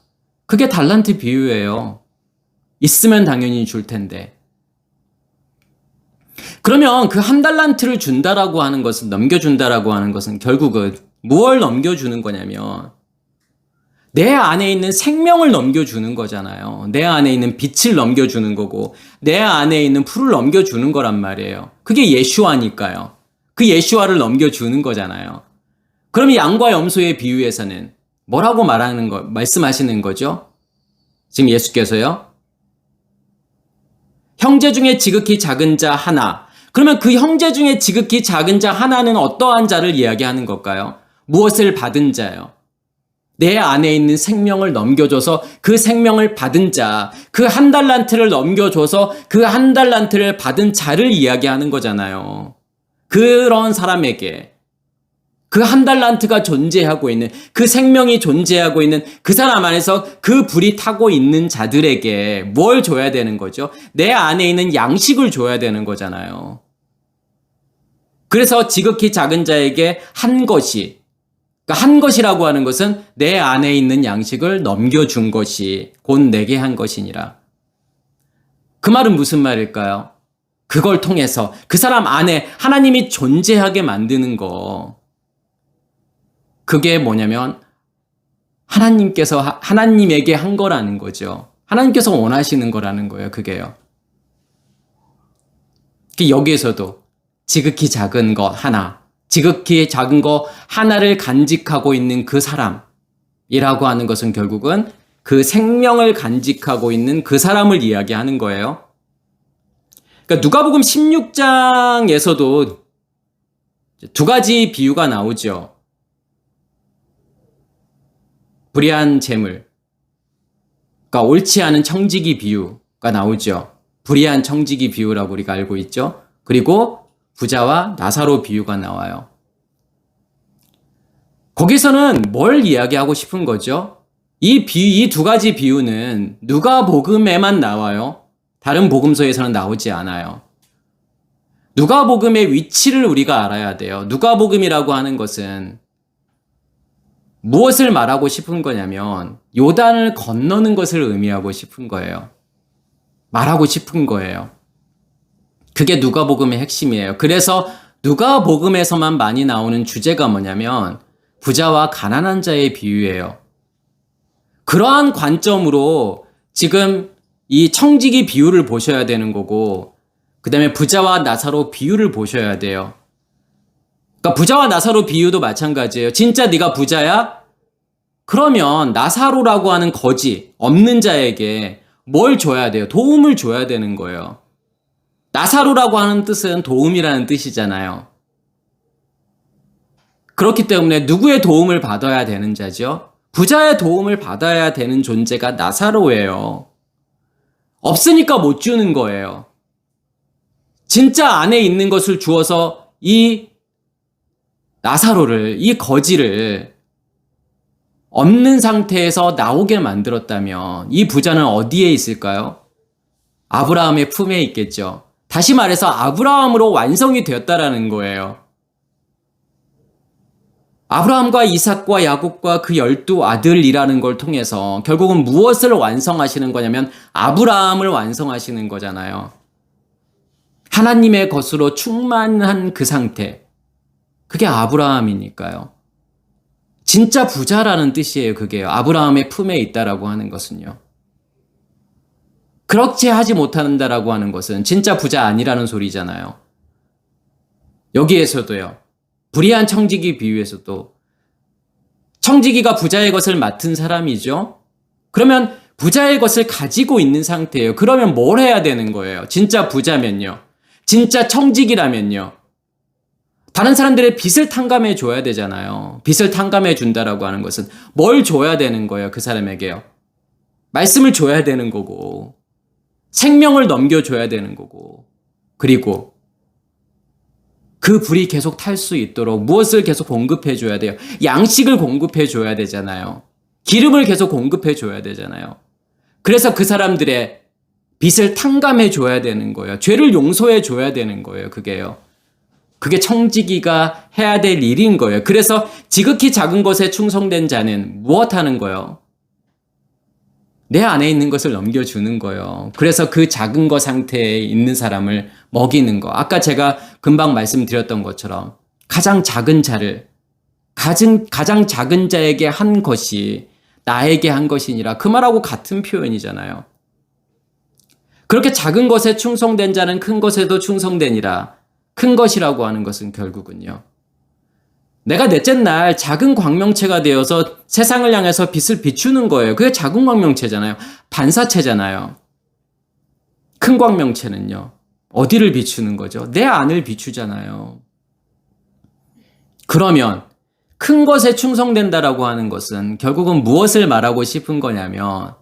그게 달란트 비유예요. 있으면 당연히 줄 텐데. 그러면 그 한 달란트를 준다라고 하는 것은, 넘겨준다라고 하는 것은 결국은 무엇을 넘겨주는 거냐면 내 안에 있는 생명을 넘겨주는 거잖아요. 내 안에 있는 빛을 넘겨주는 거고 내 안에 있는 풀을 넘겨주는 거란 말이에요. 그게 예슈아니까요. 그 예슈아를 넘겨주는 거잖아요. 그럼 이 양과 염소의 비유에서는 뭐라고 말씀하시는 거죠? 지금 예수께서요. 형제 중에 지극히 작은 자 하나. 그러면 그 형제 중에 지극히 작은 자 하나는 어떠한 자를 이야기하는 걸까요? 무엇을 받은 자요? 내 안에 있는 생명을 넘겨줘서 그 생명을 받은 자, 그 한 달란트를 넘겨줘서 그 한 달란트를 받은 자를 이야기하는 거잖아요. 그런 사람에게 그 한 달란트가 존재하고 있는, 그 생명이 존재하고 있는 그 사람 안에서 그 불이 타고 있는 자들에게 뭘 줘야 되는 거죠? 내 안에 있는 양식을 줘야 되는 거잖아요. 그래서 지극히 작은 자에게 한 것이, 그러니까 한 것이라고 하는 것은 내 안에 있는 양식을 넘겨준 것이 곧 내게 한 것이니라. 그 말은 무슨 말일까요? 그걸 통해서 그 사람 안에 하나님이 존재하게 만드는 거. 그게 뭐냐면 하나님께서 하나님에게 한 거라는 거죠. 하나님께서 원하시는 거라는 거예요. 그게요. 여기에서도 지극히 작은 것 하나, 지극히 작은 것 하나를 간직하고 있는 그 사람이라고 하는 것은 결국은 그 생명을 간직하고 있는 그 사람을 이야기하는 거예요. 그러니까 누가복음 16장에서도 두 가지 비유가 나오죠. 불의한 재물, 그러니까 옳지 않은 청지기 비유가 나오죠. 불의한 청지기 비유라고 우리가 알고 있죠. 그리고 부자와 나사로 비유가 나와요. 거기서는 뭘 이야기하고 싶은 거죠? 이 두 가지 비유는 누가복음에만 나와요. 다른 복음서에서는 나오지 않아요. 누가복음의 위치를 우리가 알아야 돼요. 누가복음이라고 하는 것은 무엇을 말하고 싶은 거냐면 요단을 건너는 것을 의미하고 싶은 거예요. 말하고 싶은 거예요. 그게 누가복음의 핵심이에요. 그래서 누가복음에서만 많이 나오는 주제가 뭐냐면 부자와 가난한 자의 비유예요. 그러한 관점으로 지금 이 청지기 비유를 보셔야 되는 거고, 그 다음에 부자와 나사로 비유를 보셔야 돼요. 그러니까 부자와 나사로 비유도 마찬가지예요. 진짜 네가 부자야? 그러면 나사로라고 하는 거지, 없는 자에게 뭘 줘야 돼요? 도움을 줘야 되는 거예요. 나사로라고 하는 뜻은 도움이라는 뜻이잖아요. 그렇기 때문에 누구의 도움을 받아야 되는 자죠? 부자의 도움을 받아야 되는 존재가 나사로예요. 없으니까 못 주는 거예요. 진짜 안에 있는 것을 주어서 이 나사로를, 이 거지를 없는 상태에서 나오게 만들었다면 이 부자는 어디에 있을까요? 아브라함의 품에 있겠죠. 다시 말해서 아브라함으로 완성이 되었다라는 거예요. 아브라함과 이삭과 야곱과 그 12아들이라는 걸 통해서 결국은 무엇을 완성하시는 거냐면 아브라함을 완성하시는 거잖아요. 하나님의 것으로 충만한 그 상태. 그게 아브라함이니까요. 진짜 부자라는 뜻이에요. 그게요. 아브라함의 품에 있다라고 하는 것은요. 그렇게 하지 못한다라고 하는 것은 진짜 부자 아니라는 소리잖아요. 여기에서도요. 불의한 청지기 비유에서도 청지기가 부자의 것을 맡은 사람이죠. 그러면 부자의 것을 가지고 있는 상태예요. 그러면 뭘 해야 되는 거예요? 진짜 부자면요. 진짜 청지기라면요. 다른 사람들의 빚을 탕감해 줘야 되잖아요. 빚을 탕감해 준다라고 하는 것은 뭘 줘야 되는 거예요? 그 사람에게요. 말씀을 줘야 되는 거고, 생명을 넘겨줘야 되는 거고, 그리고 그 불이 계속 탈 수 있도록 무엇을 계속 공급해 줘야 돼요? 양식을 공급해 줘야 되잖아요. 기름을 계속 공급해 줘야 되잖아요. 그래서 그 사람들의 빚을 탕감해 줘야 되는 거예요. 죄를 용서해 줘야 되는 거예요. 그게요. 그게 청지기가 해야 될 일인 거예요. 그래서 지극히 작은 것에 충성된 자는 무엇 하는 거예요? 내 안에 있는 것을 넘겨주는 거예요. 그래서 그 작은 것 상태에 있는 사람을 먹이는 거. 아까 제가 금방 말씀드렸던 것처럼 가장 작은 자를, 가장 작은 자에게 한 것이 나에게 한 것이니라. 그 말하고 같은 표현이잖아요. 그렇게 작은 것에 충성된 자는 큰 것에도 충성되니라. 큰 것이라고 하는 것은 결국은요. 내가 넷째 날 작은 광명체가 되어서 세상을 향해서 빛을 비추는 거예요. 그게 작은 광명체잖아요. 반사체잖아요. 큰 광명체는요. 어디를 비추는 거죠? 내 안을 비추잖아요. 그러면 큰 것에 충성된다라고 하는 것은 결국은 무엇을 말하고 싶은 거냐면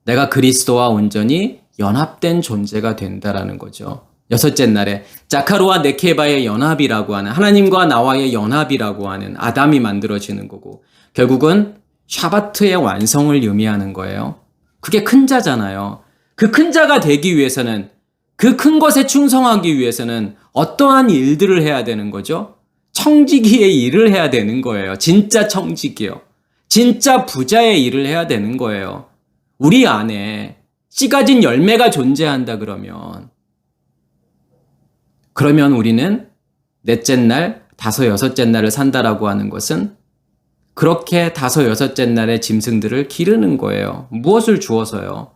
내가 그리스도와 온전히 연합된 존재가 된다라는 거죠. 여섯째 날에 자카르와 네케바의 연합이라고 하는, 하나님과 나와의 연합이라고 하는 아담이 만들어지는 거고, 결국은 샤바트의 완성을 의미하는 거예요. 그게 큰 자잖아요. 그 큰 자가 되기 위해서는, 그 큰 것에 충성하기 위해서는 어떠한 일들을 해야 되는 거죠? 청지기의 일을 해야 되는 거예요. 진짜 청지기요. 진짜 부자의 일을 해야 되는 거예요. 우리 안에 씨 가진 열매가 존재한다 그러면 우리는 넷째 날, 다섯, 여섯째 날을 산다라고 하는 것은 그렇게 다섯, 여섯째 날의 짐승들을 기르는 거예요. 무엇을 주어서요?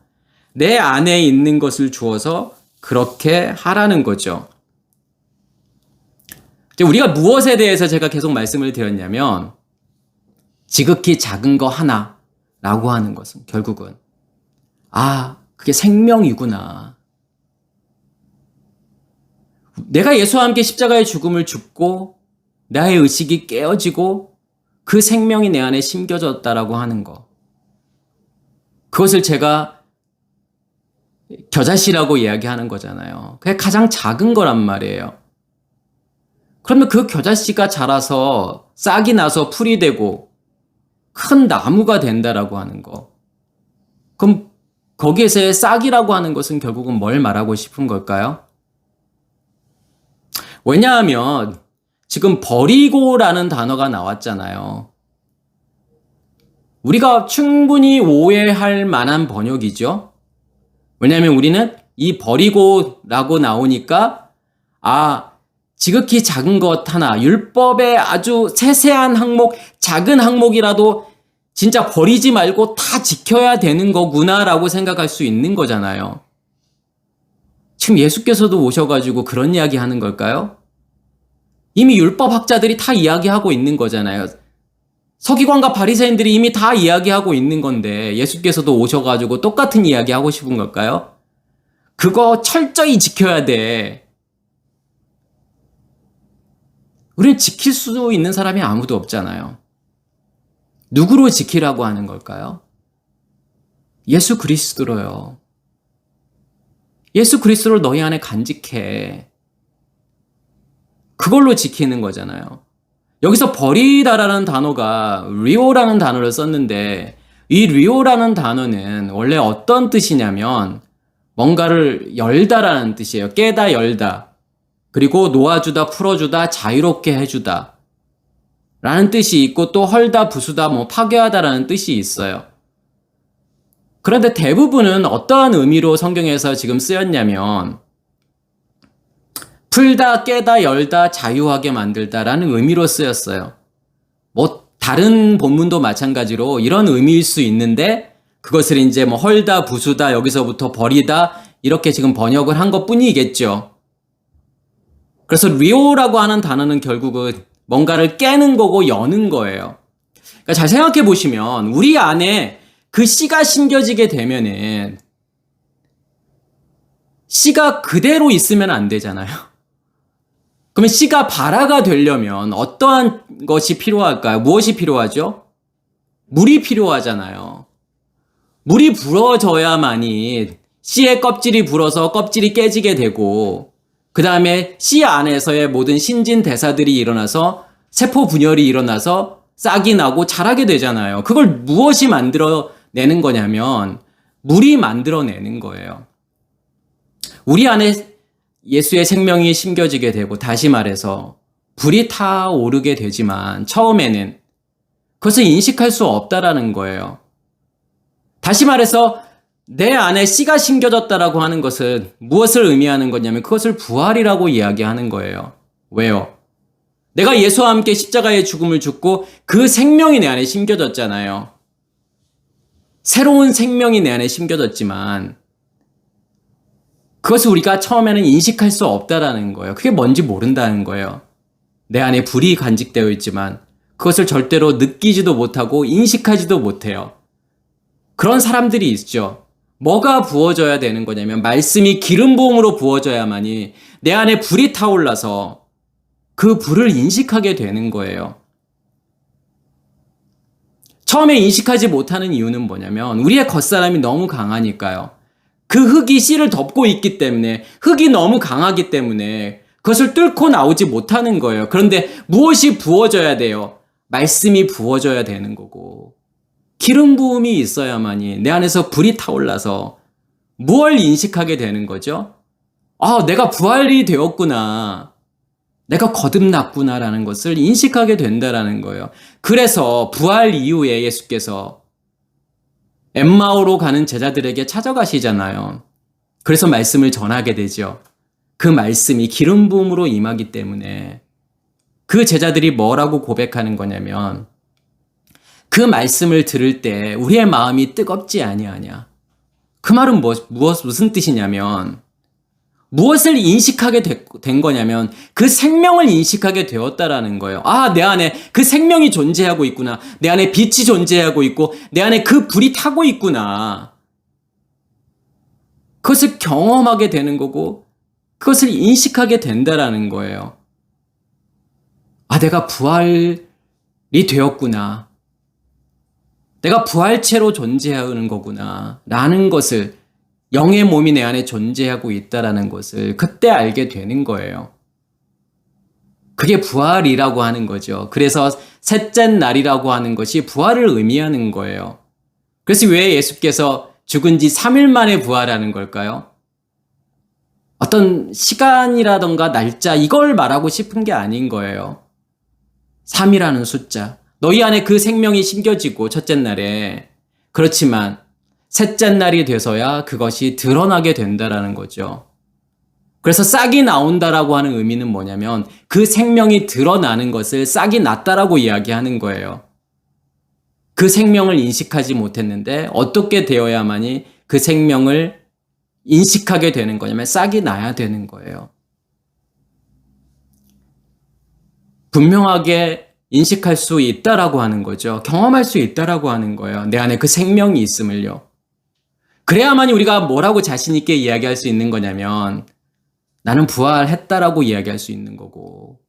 내 안에 있는 것을 주어서 그렇게 하라는 거죠. 우리가 무엇에 대해서 제가 계속 말씀을 드렸냐면 지극히 작은 거 하나라고 하는 것은 결국은 그게 생명이구나. 내가 예수와 함께 십자가의 죽음을 죽고 나의 의식이 깨어지고 그 생명이 내 안에 심겨졌다라고 하는 거. 그것을 제가 겨자씨라고 이야기하는 거잖아요. 그게 가장 작은 거란 말이에요. 그러면 그 겨자씨가 자라서 싹이 나서 풀이 되고 큰 나무가 된다라고 하는 거. 그럼 거기에서의 싹이라고 하는 것은 결국은 뭘 말하고 싶은 걸까요? 왜냐하면 지금 버리고라는 단어가 나왔잖아요. 우리가 충분히 오해할 만한 번역이죠. 왜냐하면 우리는 이 버리고라고 나오니까 지극히 작은 것 하나, 율법의 아주 세세한 항목, 작은 항목이라도 진짜 버리지 말고 다 지켜야 되는 거구나라고 생각할 수 있는 거잖아요. 지금 예수께서도 오셔가지고 그런 이야기 하는 걸까요? 이미 율법학자들이 다 이야기하고 있는 거잖아요. 서기관과 바리새인들이 이미 다 이야기하고 있는 건데 예수께서도 오셔가지고 똑같은 이야기 하고 싶은 걸까요? 그거 철저히 지켜야 돼. 우리는 지킬 수 있는 사람이 아무도 없잖아요. 누구로 지키라고 하는 걸까요? 예수 그리스도로요. 예수 그리스도를 너희 안에 간직해. 그걸로 지키는 거잖아요. 여기서 버리다라는 단어가 리오라는 단어를 썼는데 이 리오라는 단어는 원래 어떤 뜻이냐면 뭔가를 열다라는 뜻이에요. 깨다 열다. 그리고 놓아주다, 풀어주다, 자유롭게 해주다 라는 뜻이 있고 또 헐다, 부수다, 파괴하다라는 뜻이 있어요. 그런데 대부분은 어떠한 의미로 성경에서 지금 쓰였냐면 풀다, 깨다, 열다, 자유하게 만들다라는 의미로 쓰였어요. 다른 본문도 마찬가지로 이런 의미일 수 있는데 그것을 이제 헐다, 부수다, 여기서부터 버리다 이렇게 지금 번역을 한 것뿐이겠죠. 그래서 리오라고 하는 단어는 결국은 뭔가를 깨는 거고 여는 거예요. 그러니까 잘 생각해 보시면 우리 안에 그 씨가 심겨지게 되면은 씨가 그대로 있으면 안 되잖아요. 그러면 씨가 발화가 되려면 어떠한 것이 필요할까요? 무엇이 필요하죠? 물이 필요하잖아요. 물이 불어져야만이 씨의 껍질이 불어서 껍질이 깨지게 되고 그 다음에 씨 안에서의 모든 신진대사들이 일어나서 세포 분열이 일어나서 싹이 나고 자라게 되잖아요. 그걸 무엇이 만들어내는 거냐면 물이 만들어내는 거예요. 우리 안에 예수의 생명이 심겨지게 되고 다시 말해서 불이 타오르게 되지만 처음에는 그것을 인식할 수 없다라는 거예요. 다시 말해서 내 안에 씨가 심겨졌다라고 하는 것은 무엇을 의미하는 거냐면 그것을 부활이라고 이야기하는 거예요. 왜요? 내가 예수와 함께 십자가의 죽음을 죽고 그 생명이 내 안에 심겨졌잖아요. 새로운 생명이 내 안에 심겨졌지만 그것을 우리가 처음에는 인식할 수 없다라는 거예요. 그게 뭔지 모른다는 거예요. 내 안에 불이 간직되어 있지만 그것을 절대로 느끼지도 못하고 인식하지도 못해요. 그런 사람들이 있죠. 뭐가 부어져야 되는 거냐면 말씀이 기름 부음으로 부어져야만이 내 안에 불이 타올라서 그 불을 인식하게 되는 거예요. 처음에 인식하지 못하는 이유는 뭐냐면 우리의 겉사람이 너무 강하니까요. 그 흙이 씨를 덮고 있기 때문에 흙이 너무 강하기 때문에 그것을 뚫고 나오지 못하는 거예요. 그런데 무엇이 부어져야 돼요? 말씀이 부어져야 되는 거고 기름 부음이 있어야만이 내 안에서 불이 타올라서 무엇을 인식하게 되는 거죠? 아, 내가 부활이 되었구나. 내가 거듭났구나라는 것을 인식하게 된다라는 거예요. 그래서 부활 이후에 예수께서 엠마오로 가는 제자들에게 찾아가시잖아요. 그래서 말씀을 전하게 되죠. 그 말씀이 기름 부음으로 임하기 때문에 그 제자들이 뭐라고 고백하는 거냐면 그 말씀을 들을 때 우리의 마음이 뜨겁지 아니하냐. 그 말은 무슨 뜻이냐면 무엇을 인식하게 된 거냐면 그 생명을 인식하게 되었다라는 거예요. 아, 내 안에 그 생명이 존재하고 있구나. 내 안에 빛이 존재하고 있고 내 안에 그 불이 타고 있구나. 그것을 경험하게 되는 거고 그것을 인식하게 된다라는 거예요. 아, 내가 부활이 되었구나. 내가 부활체로 존재하는 거구나. 라는 것을 영의 몸이 내 안에 존재하고 있다라는 것을 그때 알게 되는 거예요. 그게 부활이라고 하는 거죠. 그래서 셋째 날이라고 하는 것이 부활을 의미하는 거예요. 그래서 왜 예수께서 죽은 지 3일 만에 부활하는 걸까요? 어떤 시간이라던가 날짜 이걸 말하고 싶은 게 아닌 거예요. 3이라는 숫자. 너희 안에 그 생명이 심겨지고 첫째 날에 그렇지만 셋째 날이 돼서야 그것이 드러나게 된다라는 거죠. 그래서 싹이 나온다라고 하는 의미는 뭐냐면 그 생명이 드러나는 것을 싹이 났다라고 이야기하는 거예요. 그 생명을 인식하지 못했는데 어떻게 되어야만이 그 생명을 인식하게 되는 거냐면 싹이 나야 되는 거예요. 분명하게 인식할 수 있다라고 하는 거죠. 경험할 수 있다라고 하는 거예요. 내 안에 그 생명이 있음을요. 그래야만이 우리가 뭐라고 자신 있게 이야기할 수 있는 거냐면 나는 부활했다라고 이야기할 수 있는 거고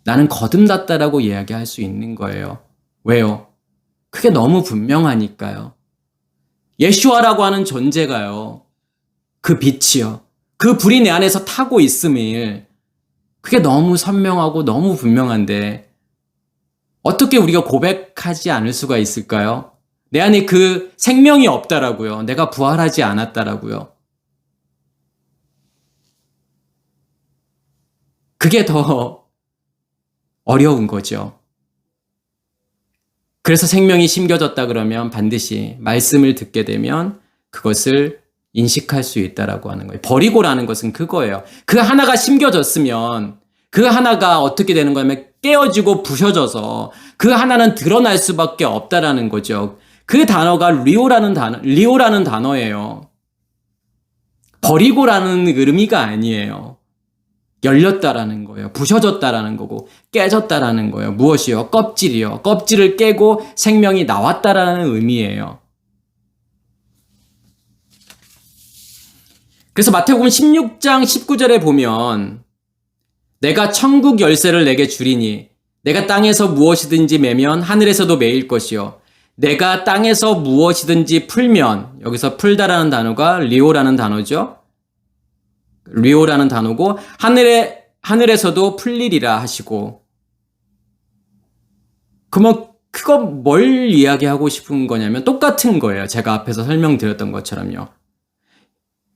나는 거듭났다라고 이야기할 수 있는 거예요. 왜요? 그게 너무 분명하니까요. 예슈아라고 하는 존재가요. 그 빛이요. 그 불이 내 안에서 타고 있음을 그게 너무 선명하고 너무 분명한데 어떻게 우리가 고백하지 않을 수가 있을까요? 내 안에 그 생명이 없다라고요. 내가 부활하지 않았다라고요. 그게 더 어려운 거죠. 그래서 생명이 심겨졌다 그러면 반드시 말씀을 듣게 되면 그것을 인식할 수 있다라고 하는 거예요. 버리고라는 것은 그거예요. 그 하나가 심겨졌으면 그 하나가 어떻게 되는 거냐면 깨어지고 부셔져서 그 하나는 드러날 수밖에 없다라는 거죠. 그 단어가 리오라는 단어예요. 버리고라는 의미가 아니에요. 열렸다라는 거예요. 부셔졌다라는 거고 깨졌다라는 거예요. 무엇이요? 껍질이요. 껍질을 깨고 생명이 나왔다라는 의미예요. 그래서 마태복음 16장 19절에 보면 내가 천국 열쇠를 내게 주리니 내가 땅에서 무엇이든지 매면 하늘에서도 매일 것이요 내가 땅에서 무엇이든지 풀면 여기서 풀다라는 단어가 리오라는 단어죠. 리오라는 단어고 하늘에서도 풀리리라 하시고 그러면 그거 뭘 이야기하고 싶은 거냐면 똑같은 거예요. 제가 앞에서 설명드렸던 것처럼요.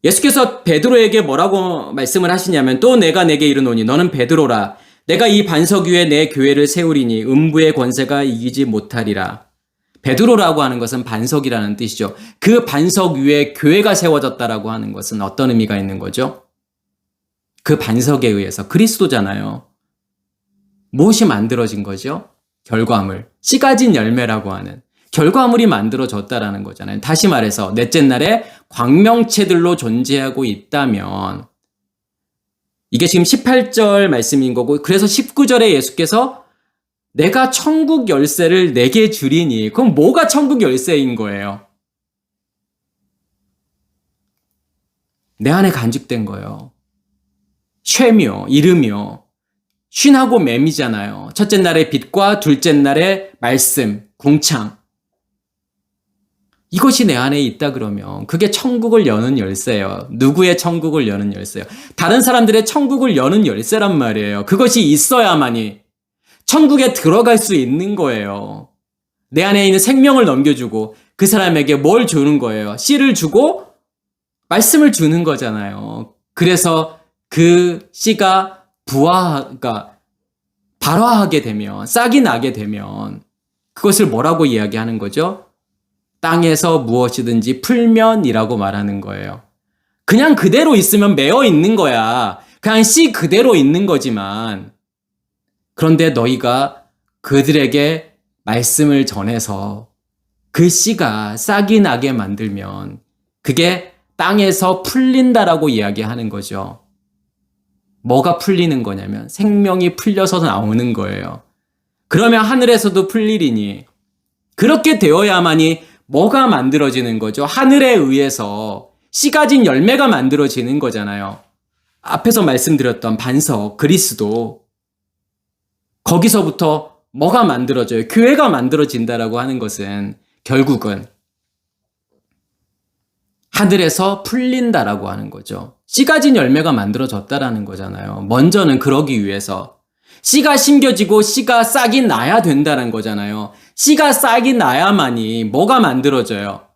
예수께서 베드로에게 뭐라고 말씀을 하시냐면 또 내가 내게 이르노니 너는 베드로라 내가 이 반석 위에 내 교회를 세우리니 음부의 권세가 이기지 못하리라. 베드로라고 하는 것은 반석이라는 뜻이죠. 그 반석 위에 교회가 세워졌다라고 하는 것은 어떤 의미가 있는 거죠? 그 반석에 의해서 그리스도잖아요. 무엇이 만들어진 거죠? 결과물, 씨 가진 열매라고 하는 결과물이 만들어졌다라는 거잖아요. 다시 말해서 넷째 날에 광명체들로 존재하고 있다면 이게 지금 18절 말씀인 거고, 그래서 19절에 예수께서 내가 천국 열쇠를 내게 주리니, 그럼 뭐가 천국 열쇠인 거예요? 내 안에 간직된 거예요. 쉐며, 이름이요. 쉰하고 맴이잖아요. 첫째 날의 빛과 둘째 날의 말씀, 궁창. 이것이 내 안에 있다 그러면 그게 천국을 여는 열쇠예요. 누구의 천국을 여는 열쇠예요? 다른 사람들의 천국을 여는 열쇠란 말이에요. 그것이 있어야만이 천국에 들어갈 수 있는 거예요. 내 안에 있는 생명을 넘겨주고 그 사람에게 뭘 주는 거예요? 씨를 주고 말씀을 주는 거잖아요. 그래서 그 씨가 그러니까 발화하게 되면, 싹이 나게 되면 그것을 뭐라고 이야기하는 거죠? 땅에서 무엇이든지 풀면이라고 말하는 거예요. 그냥 그대로 있으면 매어 있는 거야. 그냥 씨 그대로 있는 거지만, 그런데 너희가 그들에게 말씀을 전해서 그 씨가 싹이 나게 만들면 그게 땅에서 풀린다라고 이야기하는 거죠. 뭐가 풀리는 거냐면 생명이 풀려서 나오는 거예요. 그러면 하늘에서도 풀리리니, 그렇게 되어야만이 뭐가 만들어지는 거죠? 하늘에 의해서 씨 가진 열매가 만들어지는 거잖아요. 앞에서 말씀드렸던 반석, 그리스도, 거기서부터 뭐가 만들어져요? 교회가 만들어진다라고 하는 것은 결국은 하늘에서 풀린다라고 하는 거죠. 씨 가진 열매가 만들어졌다라는 거잖아요. 먼저는 그러기 위해서 씨가 심겨지고 씨가 싹이 나야 된다는 거잖아요. 씨가 싹이 나야만이 뭐가 만들어져요?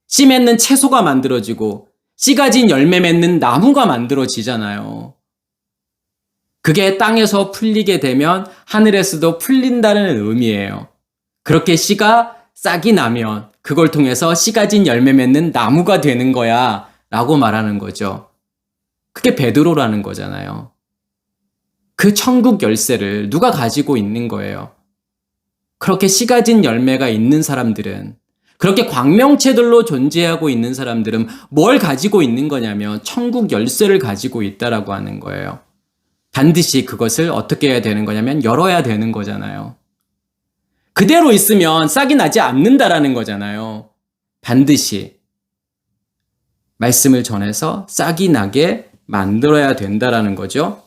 씨 맺는 채소가 만들어지고 씨 가진 열매 맺는 나무가 만들어지잖아요. 그게 땅에서 풀리게 되면 하늘에서도 풀린다는 의미예요. 그렇게 씨가 싹이 나면 그걸 통해서 씨 가진 열매 맺는 나무가 되는 거야 라고 말하는 거죠. 그게 베드로라는 거잖아요. 그 천국 열쇠를 누가 가지고 있는 거예요? 그렇게 씨 가진 열매가 있는 사람들은, 그렇게 광명체들로 존재하고 있는 사람들은 뭘 가지고 있는 거냐면 천국 열쇠를 가지고 있다라고 하는 거예요. 반드시 그것을 어떻게 해야 되는 거냐면 열어야 되는 거잖아요. 그대로 있으면 싹이 나지 않는다라는 거잖아요. 반드시 말씀을 전해서 싹이 나게 만들어야 된다라는 거죠.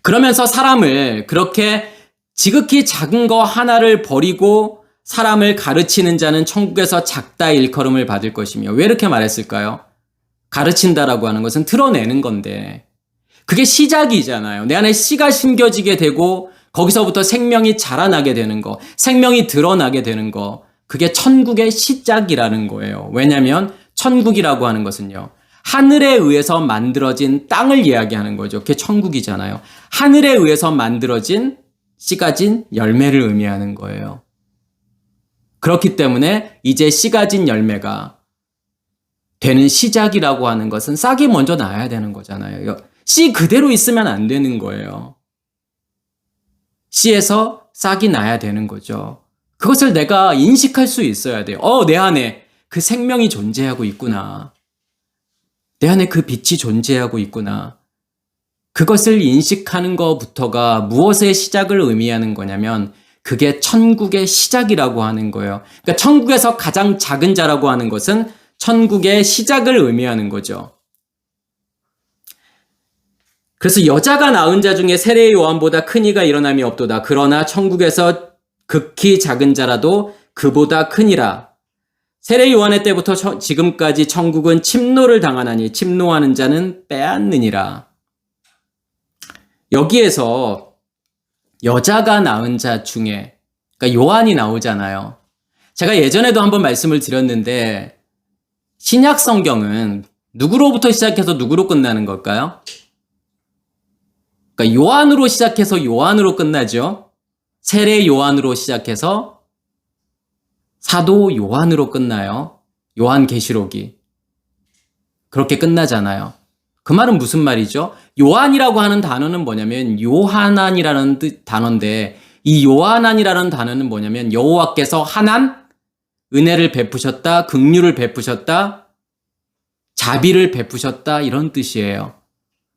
그러면서 사람을, 그렇게 지극히 작은 거 하나를 버리고 사람을 가르치는 자는 천국에서 작다 일컬음을 받을 것이며, 왜 이렇게 말했을까요? 가르친다라고 하는 것은 드러내는 건데, 그게 시작이잖아요. 내 안에 씨가 심겨지게 되고 거기서부터 생명이 자라나게 되는 거, 생명이 드러나게 되는 거, 그게 천국의 시작이라는 거예요. 왜냐하면 천국이라고 하는 것은요, 하늘에 의해서 만들어진 땅을 이야기하는 거죠. 그게 천국이잖아요. 하늘에 의해서 만들어진 씨 가진 열매를 의미하는 거예요. 그렇기 때문에 이제 씨 가진 열매가 되는 시작이라고 하는 것은 싹이 먼저 나야 되는 거잖아요. 씨 그대로 있으면 안 되는 거예요. 씨에서 싹이 나야 되는 거죠. 그것을 내가 인식할 수 있어야 돼요. 내 안에 그 생명이 존재하고 있구나. 내 안에 그 빛이 존재하고 있구나. 그것을 인식하는 것부터가 무엇의 시작을 의미하는 거냐면 그게 천국의 시작이라고 하는 거예요. 그러니까 천국에서 가장 작은 자라고 하는 것은 천국의 시작을 의미하는 거죠. 그래서 여자가 낳은 자 중에 세례 요한보다 큰 이가 일어남이 없도다. 그러나 천국에서 극히 작은 자라도 그보다 크니라. 세례 요한의 때부터 지금까지 천국은 침노를 당하나니 침노하는 자는 빼앗느니라. 여기에서 여자가 낳은 자 중에, 그러니까 요한이 나오잖아요. 제가 예전에도 한번 말씀을 드렸는데 신약 성경은 누구로부터 시작해서 누구로 끝나는 걸까요? 그러니까 요한으로 시작해서 요한으로 끝나죠. 세례 요한으로 시작해서 사도 요한으로 끝나요. 요한계시록이. 그렇게 끝나잖아요. 그 말은 무슨 말이죠? 요한이라고 하는 단어는 뭐냐면 요하난이라는 단어인데, 이 요하난이라는 단어는 뭐냐면 여호와께서 하난, 은혜를 베푸셨다, 긍휼을 베푸셨다, 자비를 베푸셨다, 이런 뜻이에요.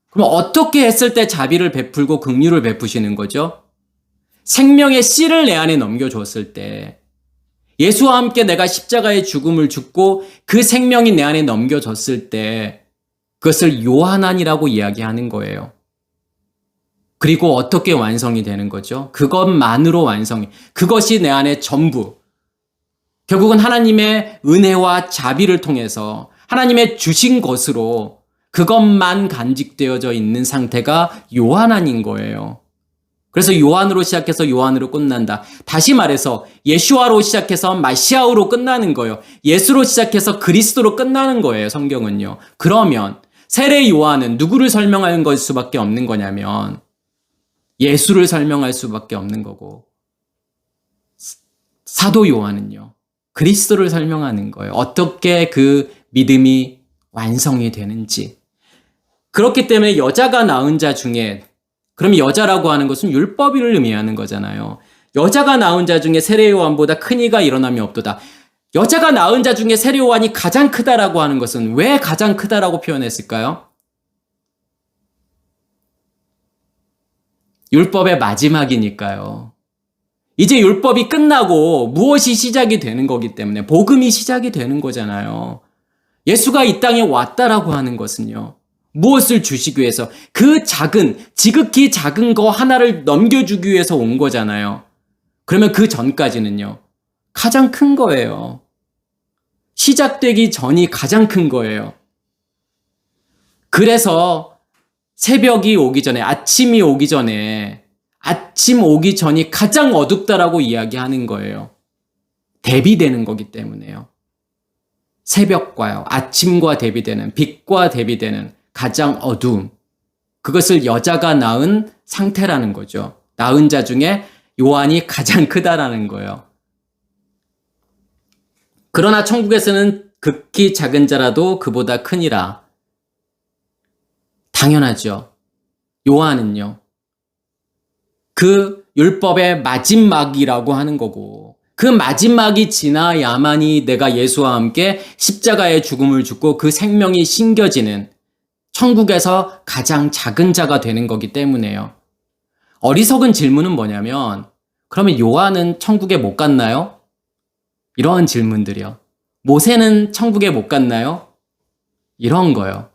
그럼 어떻게 했을 때 자비를 베풀고 긍휼을 베푸시는 거죠? 생명의 씨를 내 안에 넘겨줬을 때, 예수와 함께 내가 십자가의 죽음을 죽고 그 생명이 내 안에 넘겨졌을 때 그것을 요한안이라고 이야기하는 거예요. 그리고 어떻게 완성이 되는 거죠? 그것만으로 완성이, 그것이 내 안에 전부. 결국은 하나님의 은혜와 자비를 통해서 하나님의 주신 것으로 그것만 간직되어져 있는 상태가 요한안인 거예요. 그래서 요한으로 시작해서 요한으로 끝난다. 다시 말해서 예슈아로 시작해서 마시아우로 끝나는 거예요. 예수로 시작해서 그리스도로 끝나는 거예요. 성경은요. 그러면 세례 요한은 누구를 설명하는 걸 수밖에 없는 거냐면 예수를 설명할 수밖에 없는 거고, 사도 요한은요, 그리스도를 설명하는 거예요. 어떻게 그 믿음이 완성이 되는지. 그렇기 때문에 여자가 낳은 자 중에, 그럼 여자라고 하는 것은 율법을 의미하는 거잖아요. 여자가 낳은 자 중에 세례 요한보다 큰 이가 일어남이 없도다. 여자가 낳은 자 중에 세례 요한이 가장 크다라고 하는 것은 왜 가장 크다라고 표현했을까요? 율법의 마지막이니까요. 이제 율법이 끝나고 무엇이 시작이 되는 거기 때문에 복음이 시작이 되는 거잖아요. 예수가 이 땅에 왔다라고 하는 것은요. 무엇을 주시기 위해서 그 작은, 지극히 작은 거 하나를 넘겨주기 위해서 온 거잖아요. 그러면 그 전까지는요. 가장 큰 거예요. 시작되기 전이 가장 큰 거예요. 그래서 새벽이 오기 전에, 아침이 오기 전에, 아침 오기 전이 가장 어둡다라고 이야기하는 거예요. 대비되는 거기 때문에요. 새벽과요, 아침과 대비되는, 빛과 대비되는 가장 어두움. 그것을 여자가 낳은 상태라는 거죠. 낳은 자 중에 요한이 가장 크다라는 거예요. 그러나 천국에서는 극히 작은 자라도 그보다 크니라. 당연하죠. 요한은요. 그 율법의 마지막이라고 하는 거고, 그 마지막이 지나야만이 내가 예수와 함께 십자가의 죽음을 죽고 그 생명이 신겨지는 천국에서 가장 작은 자가 되는 거기 때문에요. 어리석은 질문은 뭐냐면, 그러면 요한은 천국에 못 갔나요? 이런 질문들이요. 모세는 천국에 못 갔나요? 이런 거요.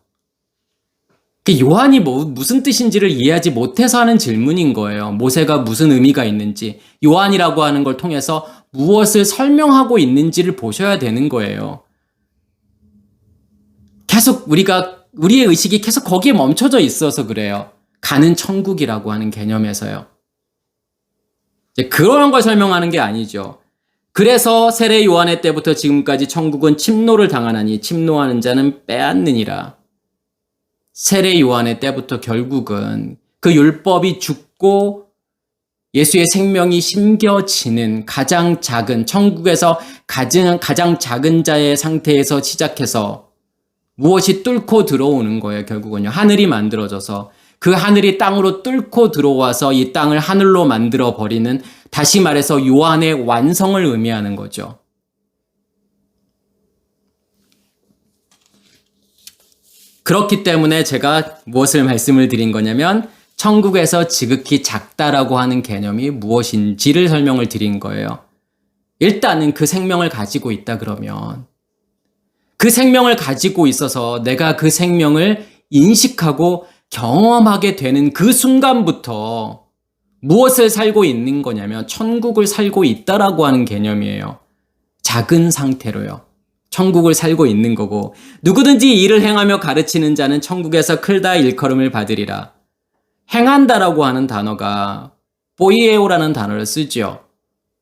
요한이 무슨 뜻인지를 이해하지 못해서 하는 질문인 거예요. 모세가 무슨 의미가 있는지, 요한이라고 하는 걸 통해서 무엇을 설명하고 있는지를 보셔야 되는 거예요. 계속 우리의 의식이 계속 거기에 멈춰져 있어서 그래요. 가는 천국이라고 하는 개념에서요. 이제 그런 걸 설명하는 게 아니죠. 그래서 세례 요한의 때부터 지금까지 천국은 침노를 당하나니 침노하는 자는 빼앗느니라. 세례 요한의 때부터 결국은 그 율법이 죽고 예수의 생명이 심겨지는 가장 작은, 천국에서 가장 작은 자의 상태에서 시작해서 무엇이 뚫고 들어오는 거예요. 결국은요. 하늘이 만들어져서 그 하늘이 땅으로 뚫고 들어와서 이 땅을 하늘로 만들어 버리는, 다시 말해서 요한의 완성을 의미하는 거죠. 그렇기 때문에 제가 무엇을 말씀을 드린 거냐면 천국에서 지극히 작다라고 하는 개념이 무엇인지를 설명을 드린 거예요. 일단은 그 생명을 가지고 있다 그러면 그 생명을 가지고 있어서 내가 그 생명을 인식하고 경험하게 되는 그 순간부터 무엇을 살고 있는 거냐면 천국을 살고 있다라고 하는 개념이에요. 작은 상태로요. 천국을 살고 있는 거고, 누구든지 이를 행하며 가르치는 자는 천국에서 클다 일컬음을 받으리라. 행한다라고 하는 단어가 포이에오라는 단어를 쓰죠.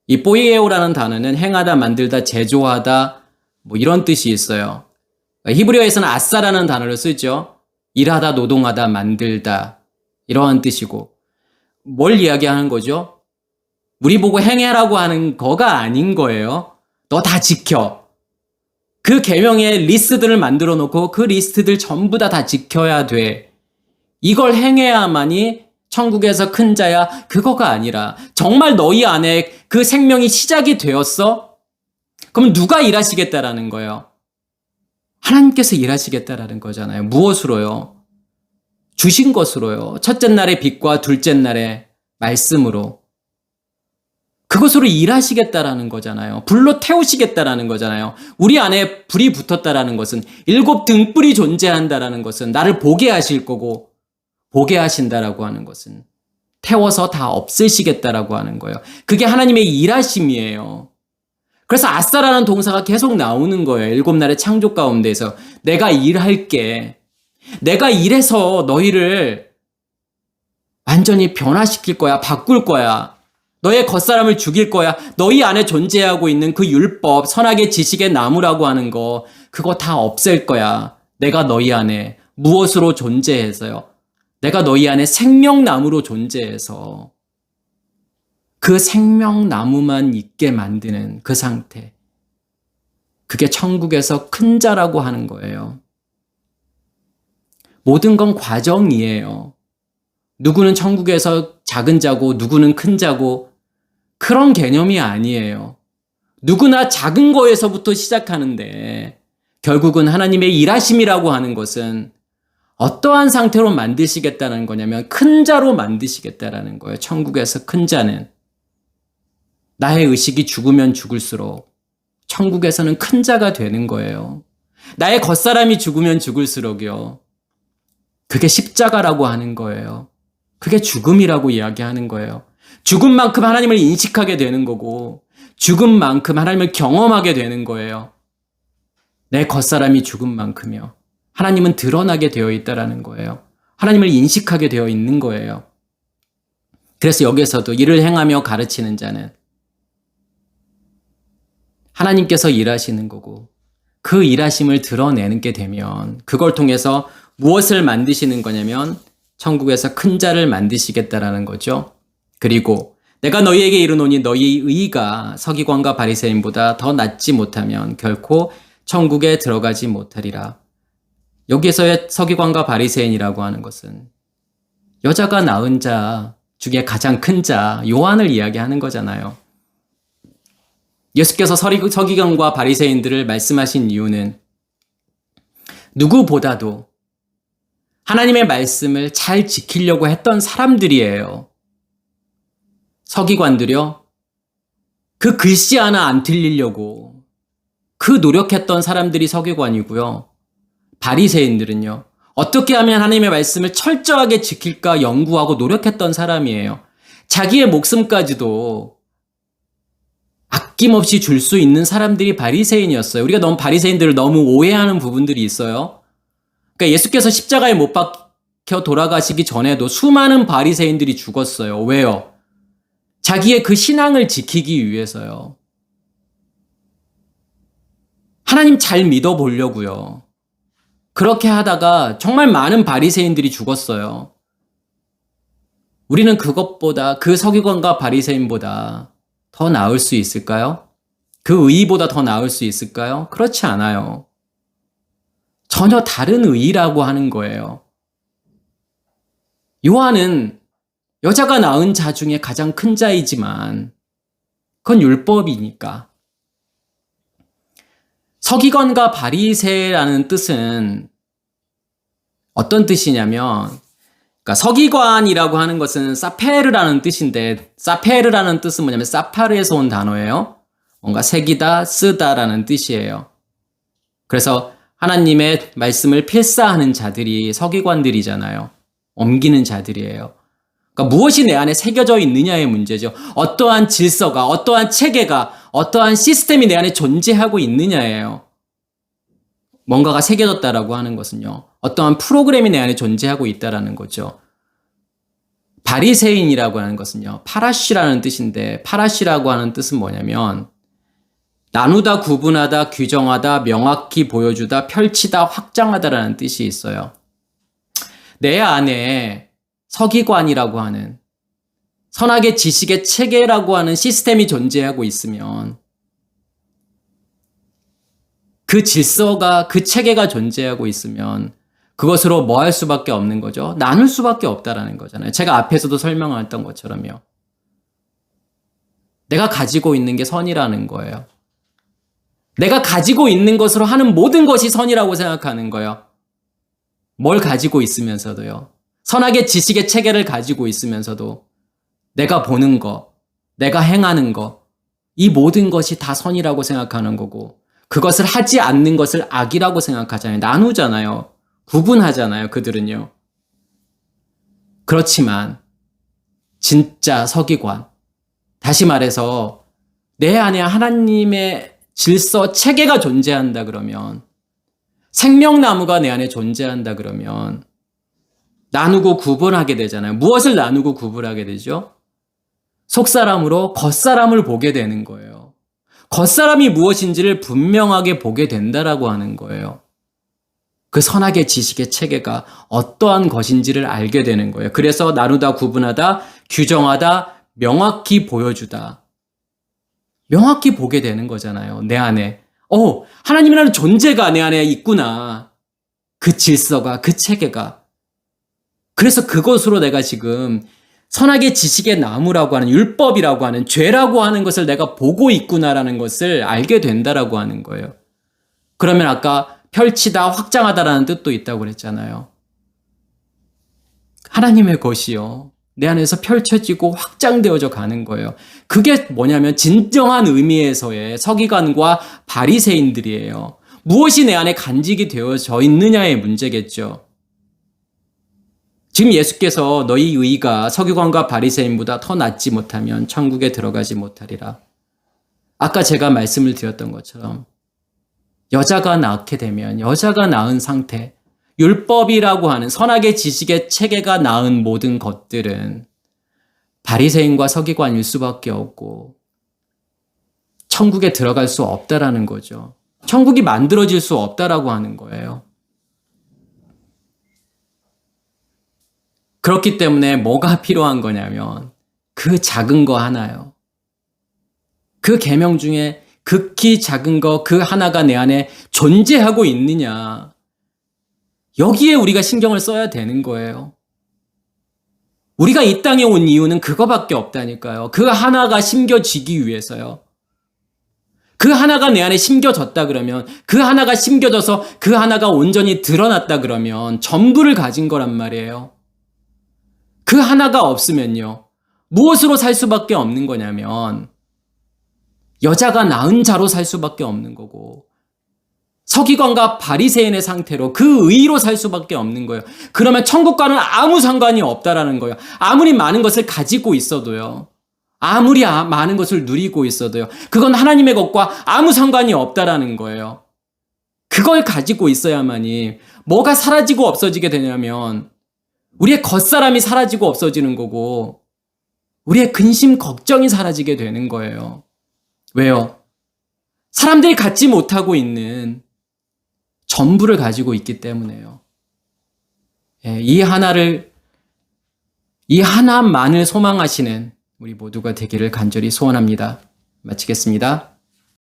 이 포이에오라는 단어는 행하다, 만들다, 제조하다 뭐 이런 뜻이 있어요. 히브리어에서는 아싸라는 단어를 쓰죠. 일하다, 노동하다, 만들다 이러한 뜻이고, 뭘 이야기하는 거죠? 우리 보고 행해라고 하는 거가 아닌 거예요. 너 다 지켜. 그 계명의 리스트들을 만들어 놓고 그 리스트들 전부 다 지켜야 돼. 이걸 행해야만이 천국에서 큰 자야. 그거가 아니라 정말 너희 안에 그 생명이 시작이 되었어? 그럼 누가 일하시겠다라는 거예요? 하나님께서 일하시겠다라는 거잖아요. 무엇으로요? 주신 것으로요. 첫째 날의 빛과 둘째 날의 말씀으로. 그것으로 일하시겠다라는 거잖아요. 불로 태우시겠다라는 거잖아요. 우리 안에 불이 붙었다라는 것은, 7 등불이 존재한다라는 것은 나를 보게 하실 거고, 보게 하신다라고 하는 것은 태워서 다 없애시겠다라고 하는 거예요. 그게 하나님의 일하심이에요. 그래서 아싸라는 동사가 계속 나오는 거예요. 7날의 창조 가운데서. 내가 일할게. 내가 일해서 너희를 완전히 변화시킬 거야. 바꿀 거야. 너의 겉사람을 죽일 거야. 너희 안에 존재하고 있는 그 율법, 선악의 지식의 나무라고 하는 거, 그거 다 없앨 거야. 내가 너희 안에 무엇으로 존재해서요? 내가 너희 안에 생명나무로 존재해서 그 생명나무만 있게 만드는 그 상태. 그게 천국에서 큰 자라고 하는 거예요. 모든 건 과정이에요. 누구는 천국에서 작은 자고 누구는 큰 자고 그런 개념이 아니에요. 누구나 작은 거에서부터 시작하는데 결국은 하나님의 일하심이라고 하는 것은 어떠한 상태로 만드시겠다는 거냐면 큰 자로 만드시겠다라는 거예요. 천국에서 큰 자는. 나의 의식이 죽으면 죽을수록 천국에서는 큰 자가 되는 거예요. 나의 겉사람이 죽으면 죽을수록요. 그게 십자가라고 하는 거예요. 그게 죽음이라고 이야기하는 거예요. 죽은 만큼 하나님을 인식하게 되는 거고 죽은 만큼 하나님을 경험하게 되는 거예요. 내 겉사람이 죽은 만큼요. 하나님은 드러나게 되어 있다라는 거예요. 하나님을 인식하게 되어 있는 거예요. 그래서 여기서도 일을 행하며 가르치는 자는 하나님께서 일하시는 거고 그 일하심을 드러내는 게 되면 그걸 통해서 무엇을 만드시는 거냐면 천국에서 큰 자를 만드시겠다라는 거죠. 그리고 내가 너희에게 이르노니 너희의 의가 서기관과 바리새인보다 더 낫지 못하면 결코 천국에 들어가지 못하리라. 여기에서의 서기관과 바리새인이라고 하는 것은 여자가 낳은 자 중에 가장 큰 자 요한을 이야기하는 거잖아요. 예수께서 서기관과 바리새인들을 말씀하신 이유는 누구보다도 하나님의 말씀을 잘 지키려고 했던 사람들이에요. 서기관들이요. 그 글씨 하나 안 틀리려고 그 노력했던 사람들이 서기관이고요. 바리새인들은요. 어떻게 하면 하나님의 말씀을 철저하게 지킬까 연구하고 노력했던 사람이에요. 자기의 목숨까지도 아낌없이 줄 수 있는 사람들이 바리새인이었어요. 우리가 너무 바리새인들을 너무 오해하는 부분들이 있어요. 그러니까 예수께서 십자가에 못 박혀 돌아가시기 전에도 수많은 바리새인들이 죽었어요. 왜요? 자기의 그 신앙을 지키기 위해서요. 하나님 잘 믿어보려고요. 그렇게 하다가 정말 많은 바리새인들이 죽었어요. 우리는 그것보다 그 서기관과 바리새인보다 더 나을 수 있을까요? 그 의의보다 더 나을 수 있을까요? 그렇지 않아요. 전혀 다른 의의라고 하는 거예요. 요한은 여자가 낳은 자 중에 가장 큰 자이지만 그건 율법이니까. 서기관과 바리새라는 뜻은 어떤 뜻이냐면 그러니까 서기관이라고 하는 것은 사페르라는 뜻인데 사페르라는 뜻은 뭐냐면 사파르에서 온 단어예요. 뭔가 새기다, 쓰다라는 뜻이에요. 그래서 하나님의 말씀을 필사하는 자들이 서기관들이잖아요. 옮기는 자들이에요. 그러니까 무엇이 내 안에 새겨져 있느냐의 문제죠. 어떠한 질서가, 어떠한 체계가, 어떠한 시스템이 내 안에 존재하고 있느냐예요. 뭔가가 새겨졌다라고 하는 것은요. 어떠한 프로그램이 내 안에 존재하고 있다라는 거죠. 바리새인이라고 하는 것은요. 파라시라는 뜻인데 파라시라고 하는 뜻은 뭐냐면 나누다, 구분하다, 규정하다, 명확히 보여주다, 펼치다, 확장하다라는 뜻이 있어요. 내 안에 서기관이라고 하는 선악의 지식의 체계라고 하는 시스템이 존재하고 있으면 그 질서가, 그 체계가 존재하고 있으면 그것으로 뭐 할 수밖에 없는 거죠? 나눌 수밖에 없다라는 거잖아요. 제가 앞에서도 설명했던 것처럼요. 내가 가지고 있는 게 선이라는 거예요. 내가 가지고 있는 것으로 하는 모든 것이 선이라고 생각하는 거예요. 뭘 가지고 있으면서도요. 선악의 지식의 체계를 가지고 있으면서도 내가 보는 거, 내가 행하는 거, 이 모든 것이 다 선이라고 생각하는 거고 그것을 하지 않는 것을 악이라고 생각하잖아요. 나누잖아요. 구분하잖아요. 그들은요. 그렇지만 진짜 서기관, 다시 말해서 내 안에 하나님의 질서, 체계가 존재한다 그러면, 생명나무가 내 안에 존재한다 그러면 나누고 구분하게 되잖아요. 무엇을 나누고 구분하게 되죠? 속사람으로 겉사람을 보게 되는 거예요. 겉사람이 무엇인지를 분명하게 보게 된다라고 하는 거예요. 그 선악의 지식의 체계가 어떠한 것인지를 알게 되는 거예요. 그래서 나누다, 구분하다, 규정하다, 명확히 보여주다. 명확히 보게 되는 거잖아요. 내 안에. 하나님이라는 존재가 내 안에 있구나. 그 질서가, 그 체계가. 그래서 그것으로 내가 지금 선악의 지식의 나무라고 하는, 율법이라고 하는, 죄라고 하는 것을 내가 보고 있구나라는 것을 알게 된다라고 하는 거예요. 그러면 아까 펼치다, 확장하다라는 뜻도 있다고 그랬잖아요. 하나님의 것이요, 내 안에서 펼쳐지고 확장되어져 가는 거예요. 그게 뭐냐면 진정한 의미에서의 서기관과 바리새인들이에요. 무엇이 내 안에 간직이 되어져 있느냐의 문제겠죠. 지금 예수께서 너희 의가 서기관과 바리새인보다 더 낫지 못하면 천국에 들어가지 못하리라. 아까 제가 말씀을 드렸던 것처럼 여자가 낳게 되면 여자가 낳은 상태, 율법이라고 하는 선악의 지식의 체계가 낳은 모든 것들은 바리새인과 서기관일 수밖에 없고 천국에 들어갈 수 없다라는 거죠. 천국이 만들어질 수 없다라고 하는 거예요. 그렇기 때문에 뭐가 필요한 거냐면 그 작은 거 하나요. 그 계명 중에 극히 작은 거 그 하나가 내 안에 존재하고 있느냐. 여기에 우리가 신경을 써야 되는 거예요. 우리가 이 땅에 온 이유는 그거밖에 없다니까요. 그 하나가 심겨지기 위해서요. 그 하나가 내 안에 심겨졌다 그러면, 그 하나가 심겨져서 그 하나가 온전히 드러났다 그러면 전부를 가진 거란 말이에요. 그 하나가 없으면요, 무엇으로 살 수밖에 없는 거냐면 여자가 낳은 자로 살 수밖에 없는 거고 서기관과 바리새인의 상태로 그 의로 살 수밖에 없는 거예요. 그러면 천국과는 아무 상관이 없다라는 거예요. 아무리 많은 것을 가지고 있어도요, 아무리 많은 것을 누리고 있어도요, 그건 하나님의 것과 아무 상관이 없다라는 거예요. 그걸 가지고 있어야만이 뭐가 사라지고 없어지게 되냐면 우리의 겉사람이 사라지고 없어지는 거고 우리의 근심, 걱정이 사라지게 되는 거예요. 왜요? 사람들이 갖지 못하고 있는 전부를 가지고 있기 때문에요. 이 하나만을 소망하시는 우리 모두가 되기를 간절히 소원합니다. 마치겠습니다.